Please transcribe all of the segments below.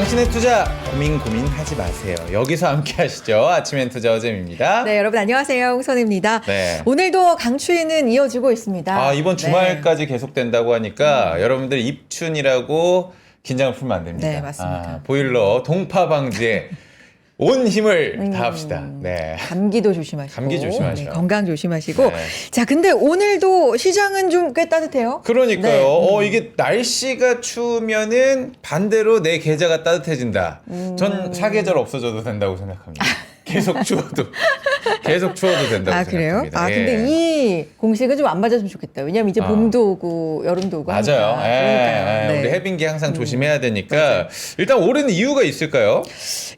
당신의 투자 고민하지 마세요. 여기서 함께 하시죠. 아침엔 투자 어잼입니다. 네, 여러분 안녕하세요. 홍선입니다. 네. 오늘도 강추위는 이어지고 있습니다. 이번 주말까지 계속된다고 하니까 여러분들 입춘이라고 긴장을 풀면 안 됩니다. 네, 맞습니다. 보일러 동파 방지에 온 힘을 다합시다. 네. 감기도 조심하시고. 감기 조심하셔요. 네, 건강 조심하시고. 네. 자, 근데 오늘도 시장은 좀 꽤 따뜻해요. 그러니까요. 이게 날씨가 추우면은 반대로 내 계좌가 따뜻해진다. 전 사계절 없어져도 된다고 생각합니다. 계속 추워도 된다고 그래요? 생각합니다. 근데 이 공식은 좀 안 맞았으면 좋겠다. 왜냐면 이제 봄도 오고 여름도 오고 맞아요. 하니까. 그러니까요. 네. 우리 해빙기 항상 조심해야 되니까 일단 오르는 이유가 있을까요?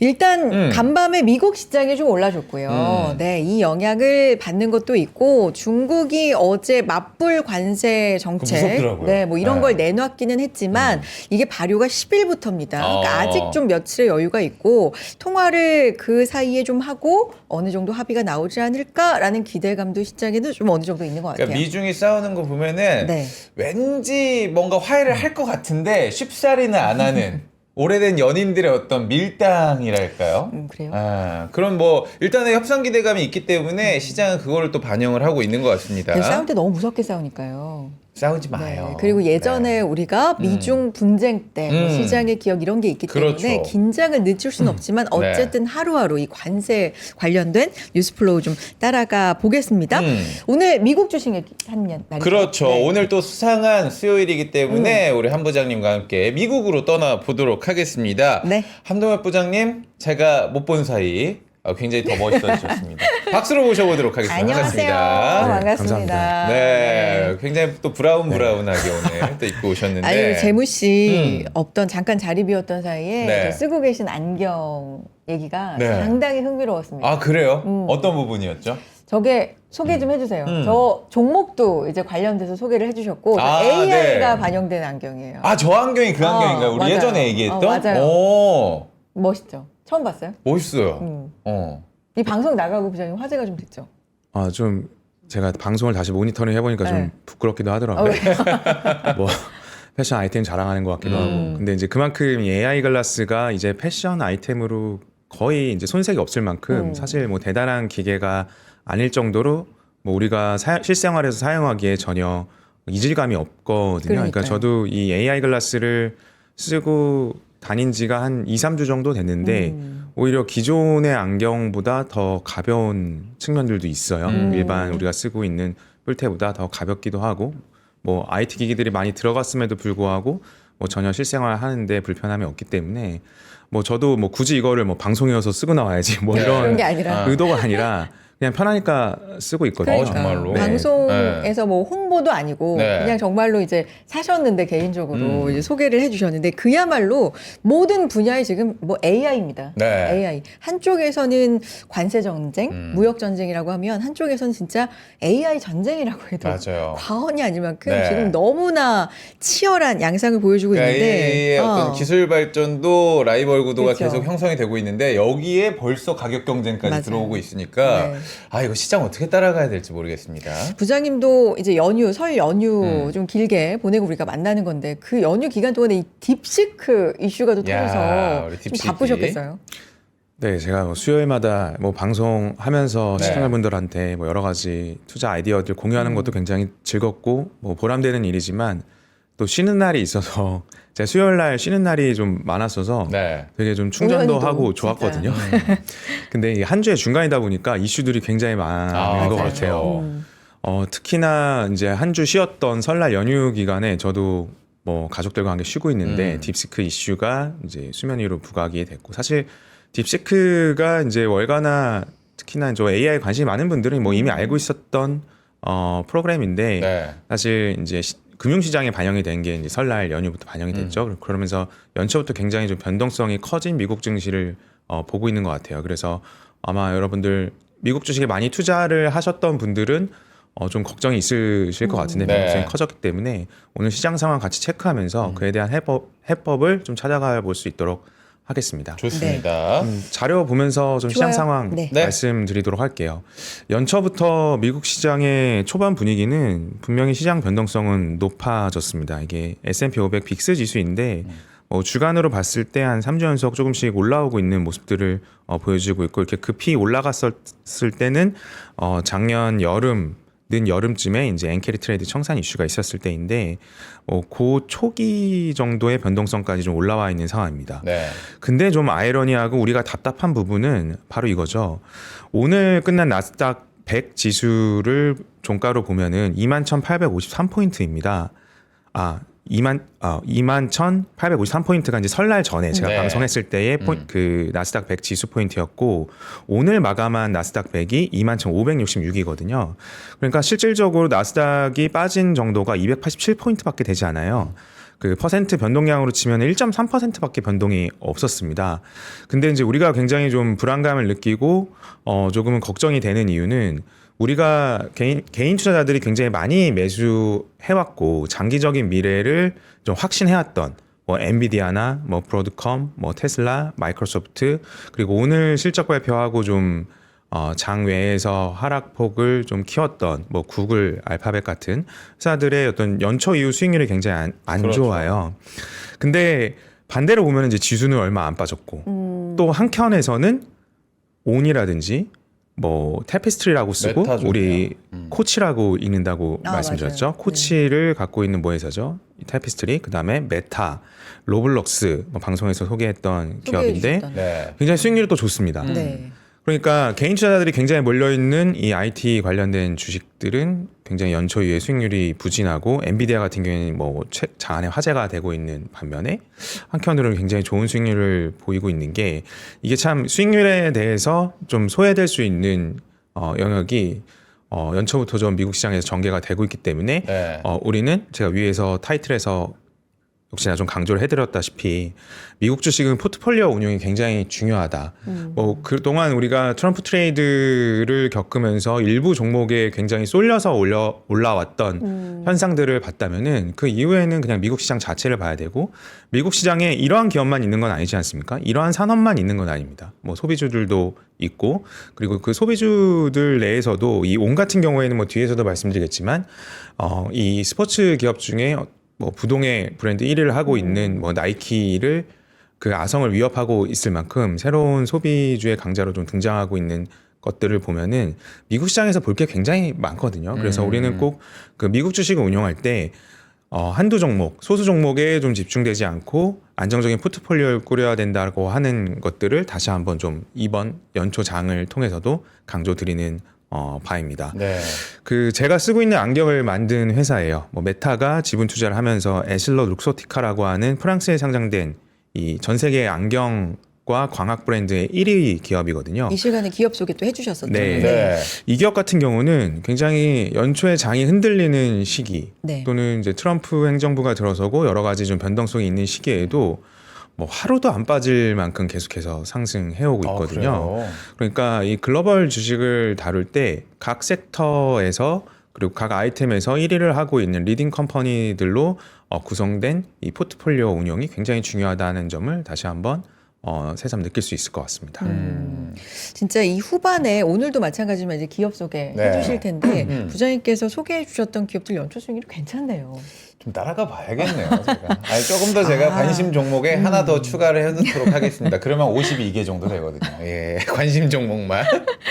일단 간밤에 미국 시장이 좀 올라줬고요. 네, 이 영향을 받는 것도 있고 중국이 어제 맞불 관세 정책, 무섭더라고요. 네, 뭐 이런 네. 걸 내놨기는 했지만 이게 발효가 10일부터입니다. 그러니까 아직 좀 며칠의 여유가 있고 통화를 그 사이에 좀 하고 어느 정도 합의가 나오지 않을까라는 기대감도 시장에는 좀 어느 정도 있는 것 같아요. 그러니까 미중이 싸우는 거 보면은 네. 왠지 뭔가 화해를 할 것 같은데 쉽사리는 안 하는 오래된 연인들의 어떤 밀당이랄까요? 그래요? 그런 뭐 일단은 협상 기대감이 있기 때문에 시장은 그거를 또 반영을 하고 있는 것 같습니다. 싸울 때 너무 무섭게 싸우니까요. 싸우지 마요. 네. 그리고 예전에 네. 우리가 미중 분쟁 때 뭐 시장의 기억 이런 게 있기 때문에 그렇죠. 긴장을 늦출 수는 없지만 어쨌든 하루하루 이 관세 관련된 뉴스 플로우 좀 따라가 보겠습니다. 오늘 미국 주식 한 날이죠. 그렇죠. 네. 오늘 또 수상한 수요일이기 때문에 우리 한 부장님과 함께 미국으로 떠나 보도록 하겠습니다. 네. 한동엽 부장님, 제가 못 본 사이 굉장히 더 멋있어지셨습니다. 박수로 모셔보도록 하겠습니다. 안녕하세요. 반갑습니다. 감사합니다. 네, 굉장히 또 브라운하게 오늘 또 입고 오셨는데. 아유, 재무 씨 없던 잠깐 자리 비웠던 사이에 네. 저 쓰고 계신 안경 얘기가 네. 상당히 흥미로웠습니다. 그래요? 어떤 부분이었죠? 저게 소개 좀 해주세요. 저 종목도 이제 관련돼서 소개를 해주셨고 AI가 네. 반영된 안경이에요. 저 안경이 그 안경인가요? 우리 맞아요. 예전에 얘기했던? 맞아요. 오, 멋있죠? 처음 봤어요? 멋있어요. 이 방송 나가고 부장님 화제가 좀 됐죠? 좀 제가 방송을 다시 모니터링 해보니까 네. 좀 부끄럽기도 하더라고요. 뭐 패션 아이템 자랑하는 것 같기도 하고. 근데 이제 그만큼 이 AI 글라스가 이제 패션 아이템으로 거의 이제 손색이 없을 만큼 사실 뭐 대단한 기계가 아닐 정도로 뭐 우리가 실생활에서 사용하기에 전혀 이질감이 없거든요. 그러니까 그러니까요. 저도 이 AI 글라스를 쓰고 다닌 지가 한 2, 3주 정도 됐는데 오히려 기존의 안경보다 더 가벼운 측면들도 있어요. 일반 우리가 쓰고 있는 뿔테보다 더 가볍기도 하고 뭐 IT 기기들이 많이 들어갔음에도 불구하고 뭐 전혀 실생활 하는데 불편함이 없기 때문에 뭐 저도 뭐 굳이 이거를 뭐 방송이어서 쓰고 나와야지 뭐 그런 이런 게 아니라. 의도가 아니라 그냥 편하니까 쓰고 있거든요. 정말로? 방송에서 뭐 홍보도 아니고 네. 그냥 정말로 이제 사셨는데 개인적으로 이제 소개를 해주셨는데 그야말로 모든 분야에 지금 뭐 AI입니다. 네. AI 한쪽에서는 관세 전쟁, 무역 전쟁이라고 하면 한쪽에서는 진짜 AI 전쟁이라고 해도 맞아요. 과언이 아닐 만큼 네. 지금 너무나 치열한 양상을 보여주고 그러니까 있는데 AI의 어떤 기술 발전도 라이벌 구도가 그렇죠. 계속 형성이 되고 있는데 여기에 벌써 가격 경쟁까지 맞아요. 들어오고 있으니까 네. 이거 시장 어떻게 따라가야 될지 모르겠습니다. 부장님도 이제 설 연휴 좀 길게 보내고 우리가 만나는 건데 그 연휴 기간 동안에 이 딥시크 이슈가 또 야, 터져서 우리 좀 딥시크. 바쁘셨겠어요. 네, 제가 뭐 수요일마다 뭐 방송하면서 네. 시청자분들한테 뭐 여러 가지 투자 아이디어들 공유하는 것도 굉장히 즐겁고 뭐 보람되는 일이지만 또 쉬는 날이 있어서 제가 수요일 날 쉬는 날이 좀 많았어서 네. 되게 좀 충전도 우연히도 하고 진짜. 좋았거든요. 근데 이게 한 주의 중간이다 보니까 이슈들이 굉장히 많은 것 그렇죠. 같아요. 특히나 이제 한 주 쉬었던 설날 연휴 기간에 저도 뭐 가족들과 함께 쉬고 있는데 딥시크 이슈가 이제 수면 위로 부각이 됐고 사실 딥시크가 이제 월가나 특히나 저 AI 관심이 많은 분들은 뭐 이미 알고 있었던 프로그램인데 네. 사실 이제 금융시장에 반영이 된 게 이제 설날 연휴부터 반영이 됐죠. 그러면서 연초부터 굉장히 좀 변동성이 커진 미국 증시를 보고 있는 것 같아요. 그래서 아마 여러분들 미국 주식에 많이 투자를 하셨던 분들은 좀 걱정이 있으실 것 같은데 네. 변동성이 커졌기 때문에 오늘 시장 상황 같이 체크하면서 그에 대한 해법을 좀 찾아가 볼 수 있도록 하겠습니다. 좋습니다. 자료 보면서 좀 시장 좋아요. 상황 네. 말씀드리도록 할게요. 연초부터 미국 시장의 초반 분위기는 분명히 시장 변동성은 높아졌습니다. 이게 S&P 500 빅스 지수인데 주간으로 봤을 때 한 3주 연속 조금씩 올라오고 있는 모습들을 보여주고 있고 이렇게 급히 올라갔었을 때는 작년 늦 여름쯤에 이제 엔캐리 트레이드 청산 이슈가 있었을 때인데 그 초기 정도의 변동성까지 좀 올라와 있는 상황입니다. 네. 근데 좀 아이러니하고 우리가 답답한 부분은 바로 이거죠. 오늘 끝난 나스닥 100 지수를 종가로 보면은 21,853포인트입니다. 21,853포인트가 이제 설날 전에 제가 네. 방송했을 때의 그 나스닥 100 지수 포인트였고 오늘 마감한 나스닥 100이 21,566이거든요. 그러니까 실질적으로 나스닥이 빠진 정도가 287포인트밖에 되지 않아요. 그 퍼센트 변동량으로 치면 1.3%밖에 변동이 없었습니다. 근데 이제 우리가 굉장히 좀 불안감을 느끼고 조금은 걱정이 되는 이유는 우리가 개인 투자자들이 굉장히 많이 매수해왔고 장기적인 미래를 좀 확신해왔던 뭐 엔비디아나 뭐 브로드컴, 뭐 테슬라, 마이크로소프트 그리고 오늘 실적 발표하고 좀 장외에서 하락폭을 좀 키웠던 뭐 구글, 알파벳 같은 회사들의 어떤 연초 이후 수익률이 굉장히 안 그렇죠. 좋아요. 근데 반대로 보면 이제 지수는 얼마 안 빠졌고 또 한켠에서는 온이라든지 뭐 테피스트리라고 쓰고 메타존이요. 우리 코치라고 읽는다고 말씀드렸죠. 맞아요. 코치를 갖고 있는 뭐 회사죠. 테피스트리 그다음에 메타, 로블록스 뭐 방송에서 소개했던 기업인데 소개해주셨던. 네. 굉장히 수익률이 또 좋습니다. 네. 그러니까 개인 투자자들이 굉장히 몰려있는 이 IT 관련된 주식들은 굉장히 연초 이후에 수익률이 부진하고 엔비디아 같은 경우에는 뭐 장안의 화제가 되고 있는 반면에 한편으로는 굉장히 좋은 수익률을 보이고 있는 게 이게 참 수익률에 대해서 좀 소외될 수 있는 영역이 연초부터 좀 미국 시장에서 전개가 되고 있기 때문에 네. 우리는 제가 위에서 타이틀에서 역시나 좀 강조를 해드렸다시피 미국 주식은 포트폴리오 운용이 굉장히 중요하다. 뭐 그동안 우리가 트럼프 트레이드를 겪으면서 일부 종목에 굉장히 쏠려서 올라왔던 현상들을 봤다면은 그 이후에는 그냥 미국 시장 자체를 봐야 되고 미국 시장에 이러한 기업만 있는 건 아니지 않습니까? 이러한 산업만 있는 건 아닙니다. 뭐 소비주들도 있고 그리고 그 소비주들 내에서도 이 온 같은 경우에는 뭐 뒤에서도 말씀드리겠지만 이 스포츠 기업 중에 뭐 부동의 브랜드 1위를 하고 있는 뭐 나이키를 그 아성을 위협하고 있을 만큼 새로운 소비주의 강자로 좀 등장하고 있는 것들을 보면은 미국 시장에서 볼 게 굉장히 많거든요. 그래서 우리는 꼭 그 미국 주식을 운용할 때 한두 종목, 소수 종목에 좀 집중되지 않고 안정적인 포트폴리오를 꾸려야 된다고 하는 것들을 다시 한번 좀 이번 연초 장을 통해서도 강조드리는 바입니다. 네. 그 제가 쓰고 있는 안경을 만든 회사예요. 뭐 메타가 지분 투자를 하면서 에슬러 룩소티카라고 하는 프랑스에 상장된 이 전 세계 안경과 광학 브랜드의 1위 기업이거든요. 이 시간에 기업 소개 또 해주셨었죠. 네. 네. 이 기업 같은 경우는 굉장히 연초에 장이 흔들리는 시기 네. 또는 이제 트럼프 행정부가 들어서고 여러 가지 좀 변동성이 있는 시기에도 뭐 하루도 안 빠질 만큼 계속해서 상승해오고 있거든요. 그래요? 그러니까 이 글로벌 주식을 다룰 때 각 섹터에서 그리고 각 아이템에서 1위를 하고 있는 리딩 컴퍼니들로 구성된 이 포트폴리오 운용이 굉장히 중요하다는 점을 다시 한번 새삼 느낄 수 있을 것 같습니다. 진짜 이 후반에 오늘도 마찬가지지만 이제 기업 소개 네. 해주실 텐데 부장님께서 소개해 주셨던 기업들 연초 수익률이 괜찮네요. 좀 따라가 봐야겠네요. 제가. 아니, 조금 더 제가 관심 종목에 하나 더 추가를 해놓도록 하겠습니다. 그러면 52개 정도 되거든요. 예, 관심 종목만.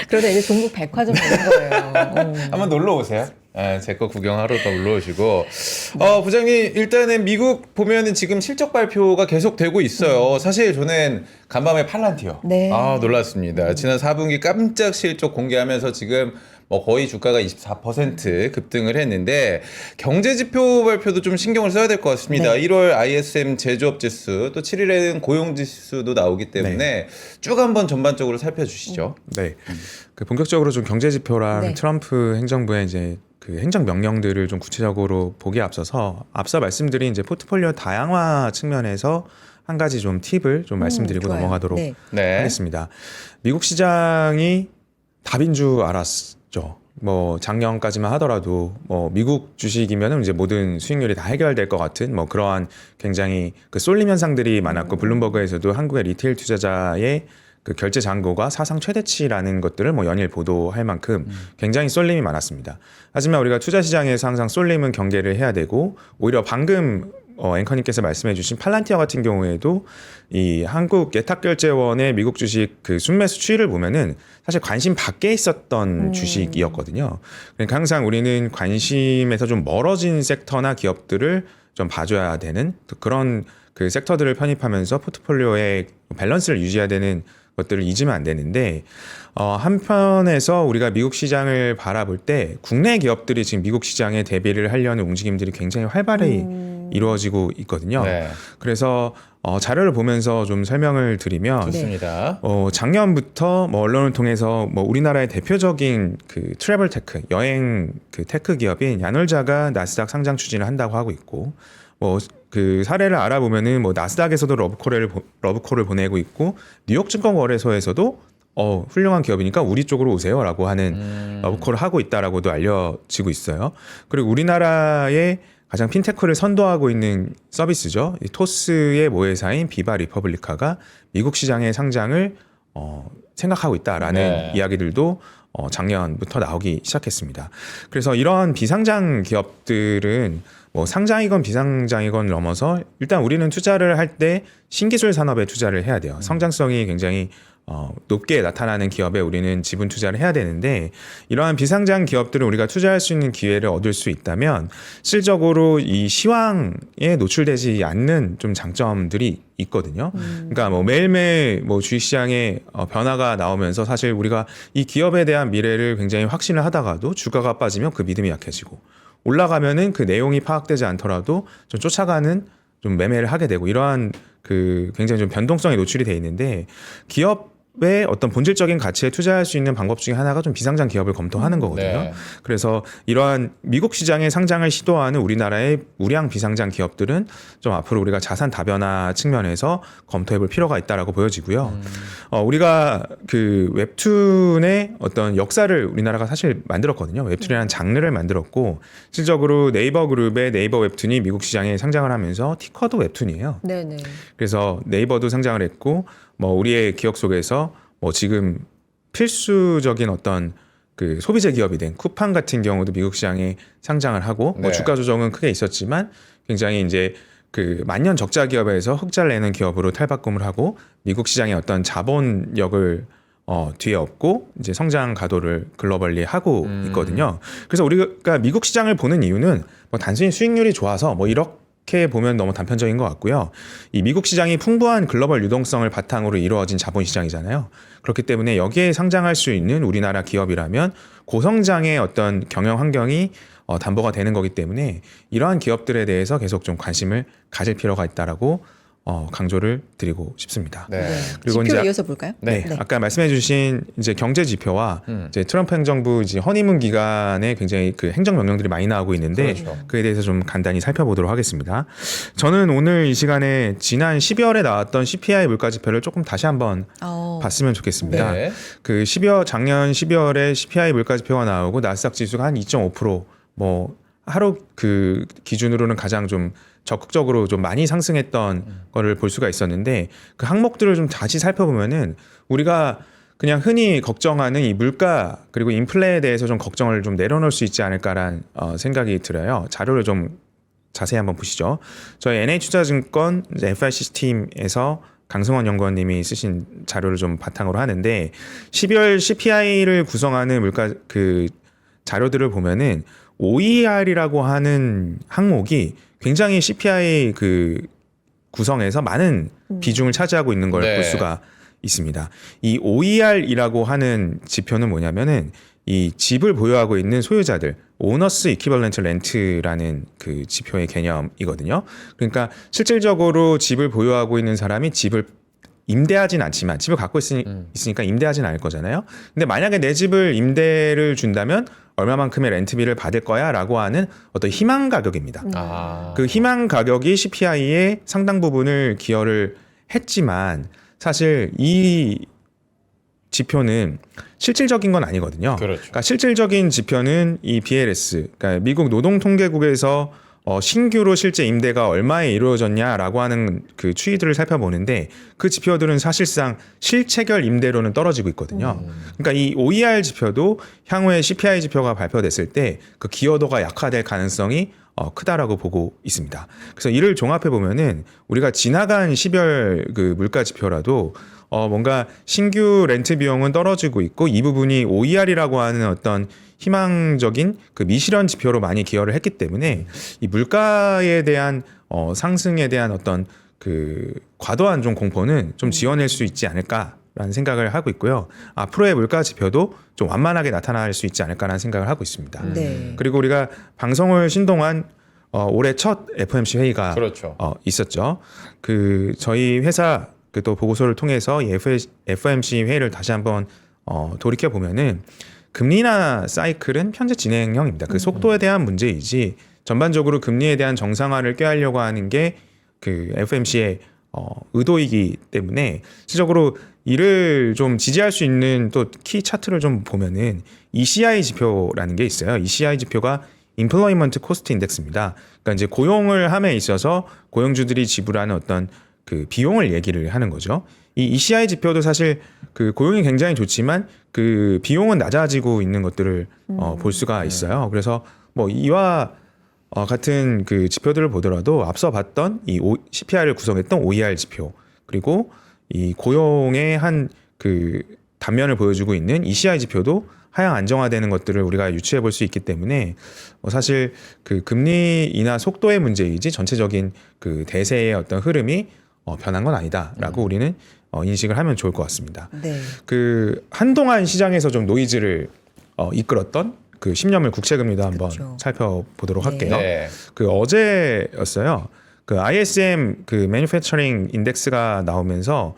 그러다 이제 종국 백화점 되는 거예요. 한번 놀러 오세요. 제 거 구경하러 더 놀러 오시고. 부장님, 일단은 미국 보면은 지금 실적 발표가 계속 되고 있어요. 사실 저는 간밤에 팔란티어. 네. 놀랐습니다. 지난 4분기 깜짝 실적 공개하면서 지금 뭐 거의 주가가 24% 급등을 했는데 경제 지표 발표도 좀 신경을 써야 될 것 같습니다. 네. 1월 ISM 제조업 지수 또 7일에는 고용 지수도 나오기 때문에 쭉 한번 전반적으로 살펴주시죠. 네. 그 본격적으로 좀 경제 지표랑 네. 트럼프 행정부의 이제 그 행정 명령들을 좀 구체적으로 보기에 앞서서 앞서 말씀드린 이제 포트폴리오 다양화 측면에서 한 가지 좀 팁을 좀 말씀드리고 좋아요. 넘어가도록 네. 네. 하겠습니다. 미국 시장이 답인 줄 알았죠. 뭐 작년까지만 하더라도 뭐 미국 주식이면은 이제 모든 수익률이 다 해결될 것 같은 뭐 그러한 굉장히 그 쏠림 현상들이 많았고 블룸버그에서도 한국의 리테일 투자자의 그 결제 잔고가 사상 최대치라는 것들을 뭐 연일 보도할 만큼 굉장히 쏠림이 많았습니다. 하지만 우리가 투자 시장에서 항상 쏠림은 경계를 해야 되고 오히려 방금 앵커님께서 말씀해주신 팔란티어 같은 경우에도 이 한국 예탁결제원의 미국 주식 그 순매수 추이를 보면은 사실 관심 밖에 있었던 주식이었거든요. 그러니까 항상 우리는 관심에서 좀 멀어진 섹터나 기업들을 좀 봐줘야 되는 그런 그 섹터들을 편입하면서 포트폴리오의 밸런스를 유지해야 되는 것들을 잊으면 안 되는데 한편에서 우리가 미국 시장을 바라볼 때 국내 기업들이 지금 미국 시장에 대비를 하려는 움직임들이 굉장히 활발히 이루어지고 있거든요. 네. 그래서 자료를 보면서 좀 설명을 드리면 좋습니다. 작년부터 뭐 언론을 통해서 뭐 우리나라의 대표적인 그 트래블 테크 여행 그 테크 기업인 야놀자가 나스닥 상장 추진을 한다고 하고 있고 뭐 그 사례를 알아보면은 뭐 나스닥에서도 러브콜을 보내고 있고 뉴욕 증권거래소에서도 훌륭한 기업이니까 우리 쪽으로 오세요라고 하는 러브콜을 하고 있다라고도 알려지고 있어요. 그리고 우리나라의 가장 핀테크를 선도하고 있는 서비스죠. 이 토스의 모회사인 비바 리퍼블리카가 미국 시장의 상장을 생각하고 있다라는 네. 이야기들도 작년부터 나오기 시작했습니다. 그래서 이런 비상장 기업들은 뭐 상장이건 비상장이건 넘어서 일단 우리는 투자를 할 때 신기술 산업에 투자를 해야 돼요. 성장성이 굉장히 높게 나타나는 기업에 우리는 지분 투자를 해야 되는데 이러한 비상장 기업들은 우리가 투자할 수 있는 기회를 얻을 수 있다면 실질적으로 이 시황에 노출되지 않는 좀 장점들이 있거든요. 그러니까 뭐 매일매일 뭐 주식시장에 변화가 나오면서 사실 우리가 이 기업에 대한 미래를 굉장히 확신을 하다가도 주가가 빠지면 그 믿음이 약해지고 올라가면은 그 내용이 파악되지 않더라도 좀 쫓아가는 좀 매매를 하게 되고 이러한 그 굉장히 좀 변동성에 노출이 돼 있는데 기업의 어떤 본질적인 가치에 투자할 수 있는 방법 중에 하나가 좀 비상장 기업을 검토하는 거거든요. 네. 그래서 이러한 미국 시장에 상장을 시도하는 우리나라의 우량 비상장 기업들은 좀 앞으로 우리가 자산 다변화 측면에서 검토해볼 필요가 있다라고 보여지고요. 우리가 그 웹툰의 어떤 역사를 우리나라가 사실 만들었거든요. 웹툰이라는 장르를 만들었고 실질적으로 네이버 그룹의 네이버 웹툰이 미국 시장에 상장을 하면서 티커도 웹툰이에요. 네네. 그래서 네이버도 상장을 했고 뭐 우리의 기억 속에서 뭐 지금 필수적인 어떤 그 소비재 기업이 된 쿠팡 같은 경우도 미국 시장에 상장을 하고 뭐 네. 주가 조정은 크게 있었지만 굉장히 이제 그 만년 적자 기업에서 흑자를 내는 기업으로 탈바꿈을 하고 미국 시장의 어떤 자본력을 뒤에 업고 이제 성장 가도를 글로벌리 하고 있거든요. 그래서 우리가 미국 시장을 보는 이유는 뭐 단순히 수익률이 좋아서 뭐 이렇게 보면 너무 단편적인 것 같고요. 이 미국 시장이 풍부한 글로벌 유동성을 바탕으로 이루어진 자본시장이잖아요. 그렇기 때문에 여기에 상장할 수 있는 우리나라 기업이라면 고성장의 어떤 경영 환경이 담보가 되는 거기 때문에 이러한 기업들에 대해서 계속 좀 관심을 가질 필요가 있다라고 강조를 드리고 싶습니다. 네. 그리고 지표 이제 이어서 볼까요? 네, 아까 말씀해주신 이제 경제 지표와 이제 트럼프 행정부 이제 허니문 기간에 굉장히 그 행정 명령들이 많이 나오고 있는데 그렇죠. 그에 대해서 좀 간단히 살펴보도록 하겠습니다. 저는 오늘 이 시간에 지난 12월에 나왔던 CPI 물가 지표를 조금 다시 한번 봤으면 좋겠습니다. 네. 그 작년 12월에 CPI 물가 지표가 나오고 나스닥 지수가 한 2.5% 하루 그 기준으로는 가장 좀 적극적으로 좀 많이 상승했던 거를 볼 수가 있었는데 그 항목들을 좀 다시 살펴보면은 우리가 그냥 흔히 걱정하는 이 물가 그리고 인플레에 대해서 좀 걱정을 좀 내려놓을 수 있지 않을까라는 생각이 들어요. 자료를 좀 자세히 한번 보시죠. 저희 NH투자증권 FICC 팀에서 강승원 연구원님이 쓰신 자료를 좀 바탕으로 하는데 12월 CPI를 구성하는 물가 그 자료들을 보면은 OER이라고 하는 항목이 굉장히 CPI 그 구성에서 많은 비중을 차지하고 있는 걸 네. 볼 수가 있습니다. 이 OER이라고 하는 지표는 뭐냐면은 이 집을 보유하고 있는 소유자들, 오너스 이퀴벌런트 렌트라는 그 지표의 개념이거든요. 그러니까 실질적으로 집을 보유하고 있는 사람이 집을 임대하진 않지만 집을 갖고 있으니까 임대하진 않을 거잖아요. 근데 만약에 내 집을 임대를 준다면 얼마만큼의 렌트비를 받을 거야라고 하는 어떤 희망 가격입니다. 그 희망 가격이 CPI의 상당 부분을 기여를 했지만 사실 이 지표는 실질적인 건 아니거든요. 그렇죠. 그러니까 실질적인 지표는 이 BLS, 그러니까 미국 노동통계국에서 신규로 실제 임대가 얼마에 이루어졌냐라고 하는 그 추이들을 살펴보는데 그 지표들은 사실상 실체결 임대료는 떨어지고 있거든요. 그러니까 이 OER 지표도 향후에 CPI 지표가 발표됐을 때 그 기여도가 약화될 가능성이 크다라고 보고 있습니다. 그래서 이를 종합해 보면은 우리가 지나간 12월 그 물가 지표라도 뭔가 신규 렌트 비용은 떨어지고 있고 이 부분이 OER이라고 하는 어떤 희망적인 그 미실현 지표로 많이 기여를 했기 때문에 이 물가에 대한 상승에 대한 어떤 그 과도한 좀 공포는 좀 지어낼 수 있지 않을까라는 생각을 하고 있고요. 앞으로의 물가 지표도 좀 완만하게 나타날 수 있지 않을까라는 생각을 하고 있습니다. 네. 그리고 우리가 방송을 쉰 동안 올해 첫 FOMC 회의가 그렇죠. 있었죠. 그 저희 회사 그 또 보고서를 통해서 이 FOMC 회의를 다시 한번 돌이켜 보면은 금리 인하 사이클은 현재 진행형입니다. 그 속도에 대한 문제이지 전반적으로 금리에 대한 정상화를 꾀하려고 하는 게 그 FOMC의 의도이기 때문에 실질적으로 이를 좀 지지할 수 있는 또 키 차트를 좀 보면은 ECI 지표라는 게 있어요. ECI 지표가 Employment Cost Index입니다. 그러니까 이제 고용을 함에 있어서 고용주들이 지불하는 어떤 그 비용을 얘기를 하는 거죠. 이 ECI 지표도 사실 그 고용이 굉장히 좋지만 그 비용은 낮아지고 있는 것들을 볼 수가 있어요. 그래서 뭐 이와 같은 그 지표들을 보더라도 앞서 봤던 이 CPI를 구성했던 OER 지표 그리고 이 고용의 한 그 단면을 보여주고 있는 ECI 지표도 하향 안정화되는 것들을 우리가 유추해 볼 수 있기 때문에 사실 그 금리 인하 속도의 문제이지 전체적인 그 대세의 어떤 흐름이 변한 건 아니다라고 우리는 인식을 하면 좋을 것 같습니다. 네. 그 한동안 시장에서 좀 노이즈를 이끌었던 그 10년물 국채금리도 한번 그렇죠. 살펴보도록 네. 할게요. 네. 그 어제였어요. 그 ISM 그 매니팩처링 인덱스가 나오면서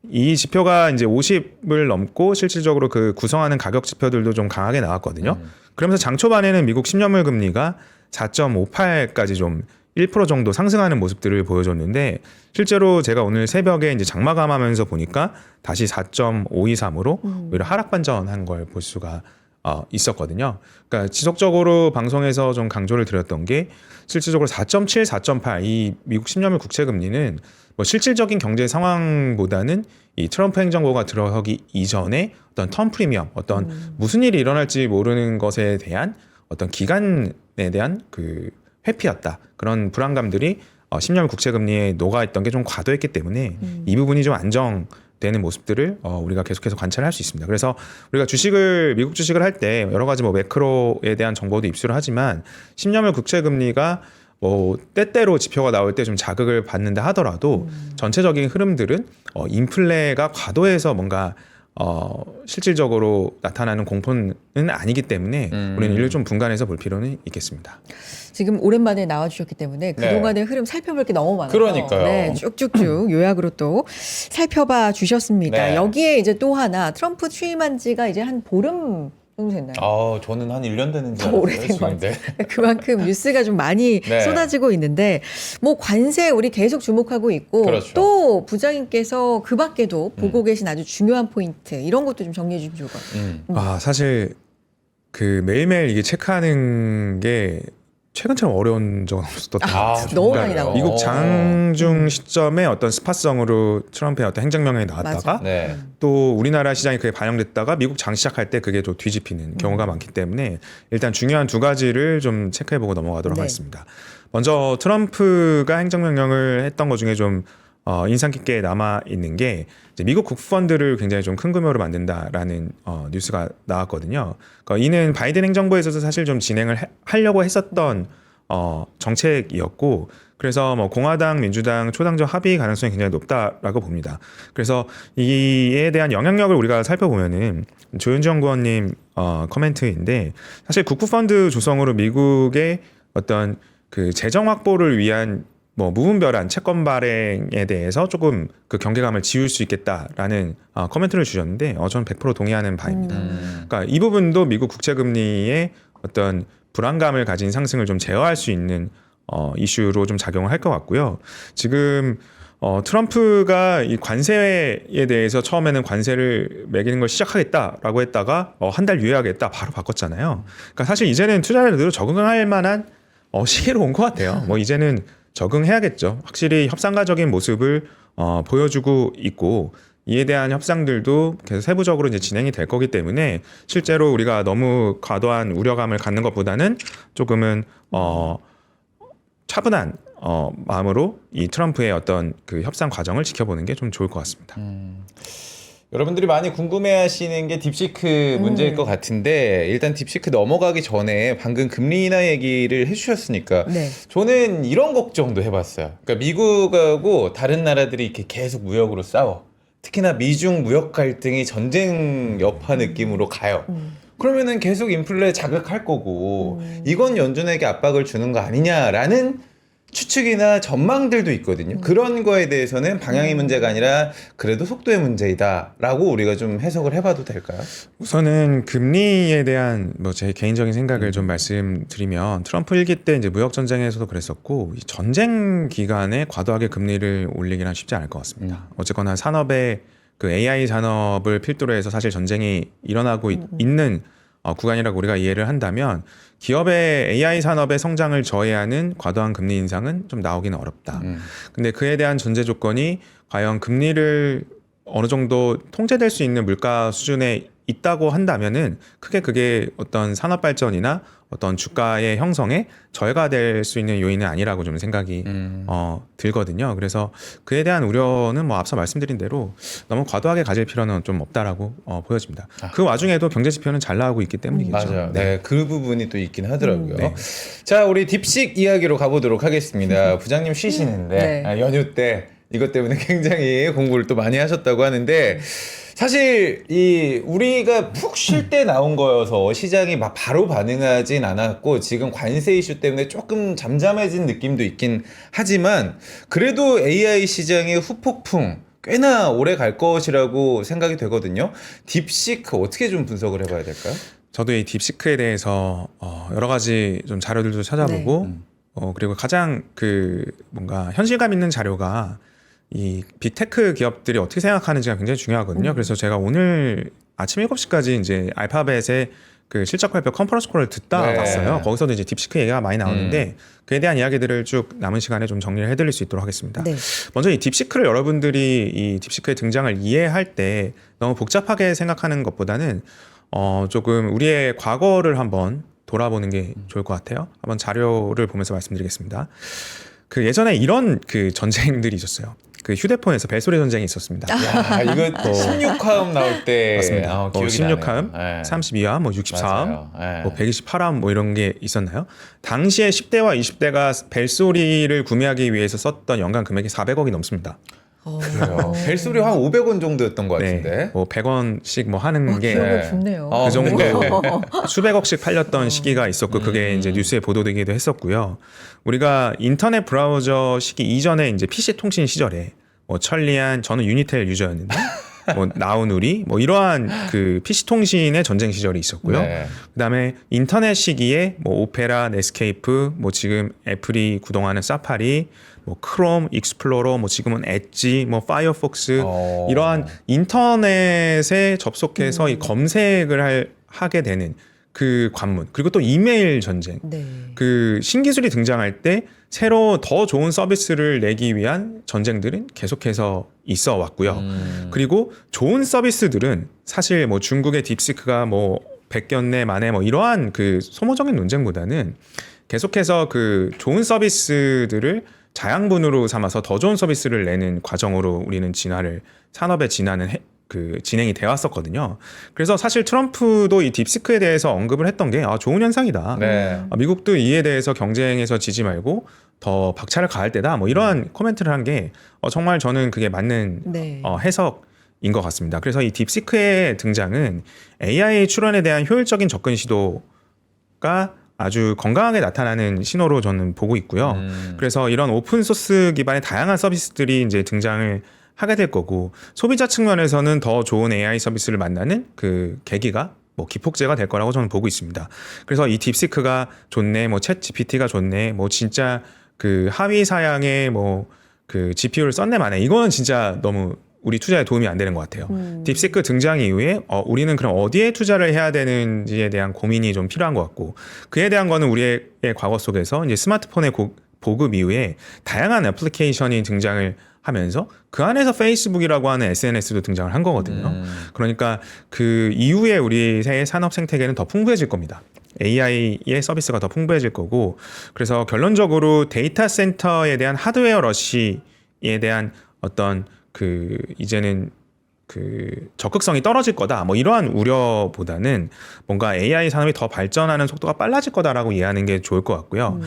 이 지표가 이제 50을 넘고 실질적으로 그 구성하는 가격 지표들도 좀 강하게 나왔거든요. 그러면서 장 초반에는 미국 10년물 금리가 4.58까지 좀 1% 정도 상승하는 모습들을 보여줬는데 실제로 제가 오늘 새벽에 이제 장마감하면서 보니까 다시 4.523으로 오히려 하락 반전한 걸 볼 수가 있었거든요. 그러니까 지속적으로 방송에서 좀 강조를 드렸던 게 실질적으로 4.7, 4.8 이 미국 10년물 국채 금리는 뭐 실질적인 경제 상황보다는 이 트럼프 행정부가 들어서기 이전에 어떤 턴 프리미엄, 어떤 무슨 일이 일어날지 모르는 것에 대한 어떤 기간에 대한 그 회피였다. 그런 불안감들이 10년 국채 금리에 녹아 있던 게 좀 과도했기 때문에 이 부분이 좀 안정되는 모습들을 우리가 계속해서 관찰할 수 있습니다. 그래서 우리가 미국 주식을 할 때 여러 가지 뭐 매크로에 대한 정보도 입수를 하지만 10년물 국채 금리가 뭐 때때로 지표가 나올 때 좀 자극을 받는다 하더라도 전체적인 흐름들은 인플레가 과도해서 뭔가 실질적으로 나타나는 공포는 아니기 때문에 우리는 이를 좀 분간해서 볼 필요는 있겠습니다. 지금 오랜만에 나와주셨기 때문에 그동안의 흐름 살펴볼 게 너무 많아서 그러니까요. 네, 쭉쭉쭉 요약으로 또 살펴봐 주셨습니다. 네. 여기에 이제 또 하나 트럼프 취임한 지가 이제 한 보름 정도 됐나요? 저는 한 1년 되는 줄 더 알았어요. 오래된 것 지금. 네. 그만큼 뉴스가 좀 많이 네. 쏟아지고 있는데 뭐 관세 우리 계속 주목하고 있고 그렇죠. 또 부장님께서 그 밖에도 보고 계신 아주 중요한 포인트 이런 것도 좀 정리해 주시면 좋을 것 같아요. 사실 그 매일매일 이게 체크하는 게 최근처럼 어려운 적은 없었던 것 같아요. 너무 그러니까 많이 나오고. 미국 장중 시점에 어떤 스팟성으로 트럼프의 어떤 행정명령이 나왔다가 맞아. 네. 또 우리나라 시장이 그게 반영됐다가 미국 장 시작할 때 그게 또 뒤집히는 경우가 많기 때문에 일단 중요한 두 가지를 좀 체크해보고 넘어가도록 네. 하겠습니다. 먼저 트럼프가 행정명령을 했던 것 중에 좀 인상 깊게 남아 있는 게 이제 미국 국부펀드를 굉장히 좀 큰 규모로 만든다라는 뉴스가 나왔거든요. 그러니까 이는 바이든 행정부에서도 사실 좀 진행을 하려고 했었던 정책이었고 그래서 뭐 공화당, 민주당 초당적 합의 가능성이 굉장히 높다라고 봅니다. 그래서 이에 대한 영향력을 우리가 살펴보면은 조윤주 연구원님 코멘트인데 사실 국부펀드 조성으로 미국의 어떤 그 재정 확보를 위한 뭐 무분별한 채권 발행에 대해서 조금 그 경계감을 지울 수 있겠다라는 코멘트를 주셨는데 저는 100% 동의하는 바입니다. 그러니까 이 부분도 미국 국채 금리의 어떤 불안감을 가진 상승을 좀 제어할 수 있는 이슈로 좀 작용을 할 것 같고요. 지금 트럼프가 이 관세에 대해서 처음에는 관세를 매기는 걸 시작하겠다라고 했다가 한 달 유예하겠다 바로 바꿨잖아요. 그러니까 사실 이제는 투자자들도 적응할 만한 시기로 온 것 같아요. 뭐 이제는 적응해야겠죠. 확실히 협상가적인 모습을 보여주고 있고 이에 대한 협상들도 계속 세부적으로 이제 진행이 될 거기 때문에 실제로 우리가 너무 과도한 우려감을 갖는 것보다는 조금은 차분한 마음으로 이 트럼프의 어떤 그 협상 과정을 지켜보는 게 좀 좋을 것 같습니다. 여러분들이 많이 궁금해하시는 게 딥시크 문제일 것 같은데 일단 딥시크 넘어가기 전에 방금 금리 인하 얘기를 해주셨으니까 네. 저는 이런 걱정도 해봤어요. 그러니까 미국하고 다른 나라들이 이렇게 계속 무역으로 싸워. 특히나 미중 무역 갈등이 전쟁 여파 느낌으로 가요. 그러면은 계속 인플레 자극할 거고 이건 연준에게 압박을 주는 거 아니냐라는 추측이나 전망들도 있거든요. 그런 거에 대해서는 방향의 문제가 아니라 그래도 속도의 문제이다라고 우리가 좀 해석을 해봐도 될까요? 우선은 금리에 대한 뭐 제 개인적인 생각을 좀 말씀드리면 트럼프 일기 때 이제 무역 전쟁에서도 그랬었고 이 전쟁 기간에 과도하게 금리를 올리기는 쉽지 않을 것 같습니다. 어쨌거나 산업의 그 AI 산업을 필두로 해서 사실 전쟁이 일어나고 있는 구간이라고 우리가 이해를 한다면 기업의 AI 산업의 성장을 저해하는 과도한 금리 인상은 좀 나오기는 어렵다. 근데 그에 대한 전제 조건이 과연 금리를 어느 정도 통제될 수 있는 물가 수준에 있다고 한다면은 크게 그게 어떤 산업 발전이나 어떤 주가의 형성에 저해가 될 수 있는 요인은 아니라고 좀 생각이 들거든요. 그래서 그에 대한 우려는 뭐 앞서 말씀드린 대로 너무 과도하게 가질 필요는 좀 없다라고 보여집니다. 그 와중에도 경제 지표는 잘 나오고 있기 때문이겠죠. 맞아요. 네, 그 부분이 또 있긴 하더라고요. 네. 자, 우리 딥식 이야기로 가보도록 하겠습니다. 부장님 쉬시는데 네. 연휴 때 이것 때문에 굉장히 공부를 또 많이 하셨다고 하는데 사실 이 우리가 푹 쉴 때 나온 거여서 시장이 막 바로 반응하진 않았고 지금 관세 이슈 때문에 조금 잠잠해진 느낌도 있긴 하지만 그래도 AI 시장의 후폭풍 꽤나 오래 갈 것이라고 생각이 되거든요. 딥시크 어떻게 좀 분석을 해봐야 될까요? 저도 이 딥시크에 대해서 여러 가지 좀 자료들도 찾아보고 그리고 가장 그 뭔가 현실감 있는 자료가 이 빅테크 기업들이 어떻게 생각하는지가 굉장히 중요하거든요. 그래서 제가 오늘 아침 7시까지 이제 알파벳의 그 실적 발표 컨퍼런스 콜을 듣다 네. 봤어요. 거기서도 이제 딥시크 얘기가 많이 나오는데 그에 대한 이야기들을 쭉 남은 시간에 좀 정리를 해드릴 수 있도록 하겠습니다. 네. 먼저 이 딥시크를 여러분들이 이 딥시크의 등장을 이해할 때 너무 복잡하게 생각하는 것보다는 조금 우리의 과거를 한번 돌아보는 게 좋을 것 같아요. 한번 자료를 보면서 말씀드리겠습니다. 그 예전에 이런 그 전쟁들이 있었어요. 그 휴대폰에서 벨소리 전쟁이 있었습니다. 야, 이거 16화음 나올 때 맞습니다. 기억이 16화음, 나네요. 32화음, 뭐 64화음, 맞아요. 네. 뭐 128화음 뭐 이런 게 있었나요? 당시에 10대와 20대가 벨소리를 구매하기 위해서 썼던 연간 금액이 400억이 넘습니다. 그래요. 벨소리 한 500원 정도였던 것 같은데. 네, 뭐 100원씩 뭐 하는 게 기억을 좋네요. 그 정도 네. 수백억씩 팔렸던 시기가 있었고 그게 이제 뉴스에 보도되기도 했었고요. 우리가 인터넷 브라우저 시기 이전에 이제 PC 통신 시절에 뭐 천리안 저는 유니텔 유저였는데 뭐 나우누리 뭐 이러한 그 PC 통신의 전쟁 시절이 있었고요. 네. 그다음에 인터넷 시기에 뭐 오페라, 넷스케이프, 뭐 지금 애플이 구동하는 사파리, 뭐 크롬, 익스플로러, 뭐 지금은 엣지, 뭐 파이어폭스 이러한 인터넷에 접속해서 이 검색을 하게 되는 그 관문 그리고 또 이메일 전쟁 네. 그 신기술이 등장할 때 새로 더 좋은 서비스를 내기 위한 전쟁들은 계속해서 있어 왔고요. 그리고 좋은 서비스들은 사실 뭐 중국의 딥시크가 뭐 100견내 만에 뭐 이러한 그 소모적인 논쟁보다는 계속해서 그 좋은 서비스들을 자양분으로 삼아서 더 좋은 서비스를 내는 과정으로 우리는 산업의 진화는 진행이 되어 왔었거든요. 그래서 사실 트럼프도 이 딥시크에 대해서 언급을 했던 게 좋은 현상이다. 네. 미국도 이에 대해서 경쟁에서 지지 말고 더 박차를 가할 때다. 뭐 이러한 코멘트를 한 게 정말 저는 그게 맞는 네. 해석인 것 같습니다. 그래서 이 딥시크의 등장은 AI 출현에 대한 효율적인 접근 시도가 아주 건강하게 나타나는 신호로 저는 보고 있고요. 그래서 이런 오픈 소스 기반의 다양한 서비스들이 이제 등장을 하게 될 거고 소비자 측면에서는 더 좋은 AI 서비스를 만나는 그 계기가 뭐 기폭제가 될 거라고 저는 보고 있습니다. 그래서 이 딥시크가 좋네, 뭐 챗 GPT가 좋네, 뭐 진짜 그 하위 사양의 뭐 그 GPU를 썼네 마네 이거는 진짜 너무 우리 투자에 도움이 안 되는 것 같아요. 딥시크 등장 이후에 우리는 그럼 어디에 투자를 해야 되는지에 대한 고민이 좀 필요한 것 같고 그에 대한 거는 우리의 과거 속에서 이제 스마트폰의 보급 이후에 다양한 애플리케이션이 등장을 하면서 그 안에서 페이스북이라고 하는 SNS도 등장을 한 거거든요. 그러니까 그 이후에 우리 새 산업 생태계는 더 풍부해질 겁니다. AI의 서비스가 더 풍부해질 거고 그래서 결론적으로 데이터 센터에 대한 하드웨어 러시에 대한 어떤 그 이제는 그 적극성이 떨어질 거다 뭐 이러한 우려보다는 뭔가 AI 산업이 더 발전하는 속도가 빨라질 거다라고 이해하는 게 좋을 것 같고요.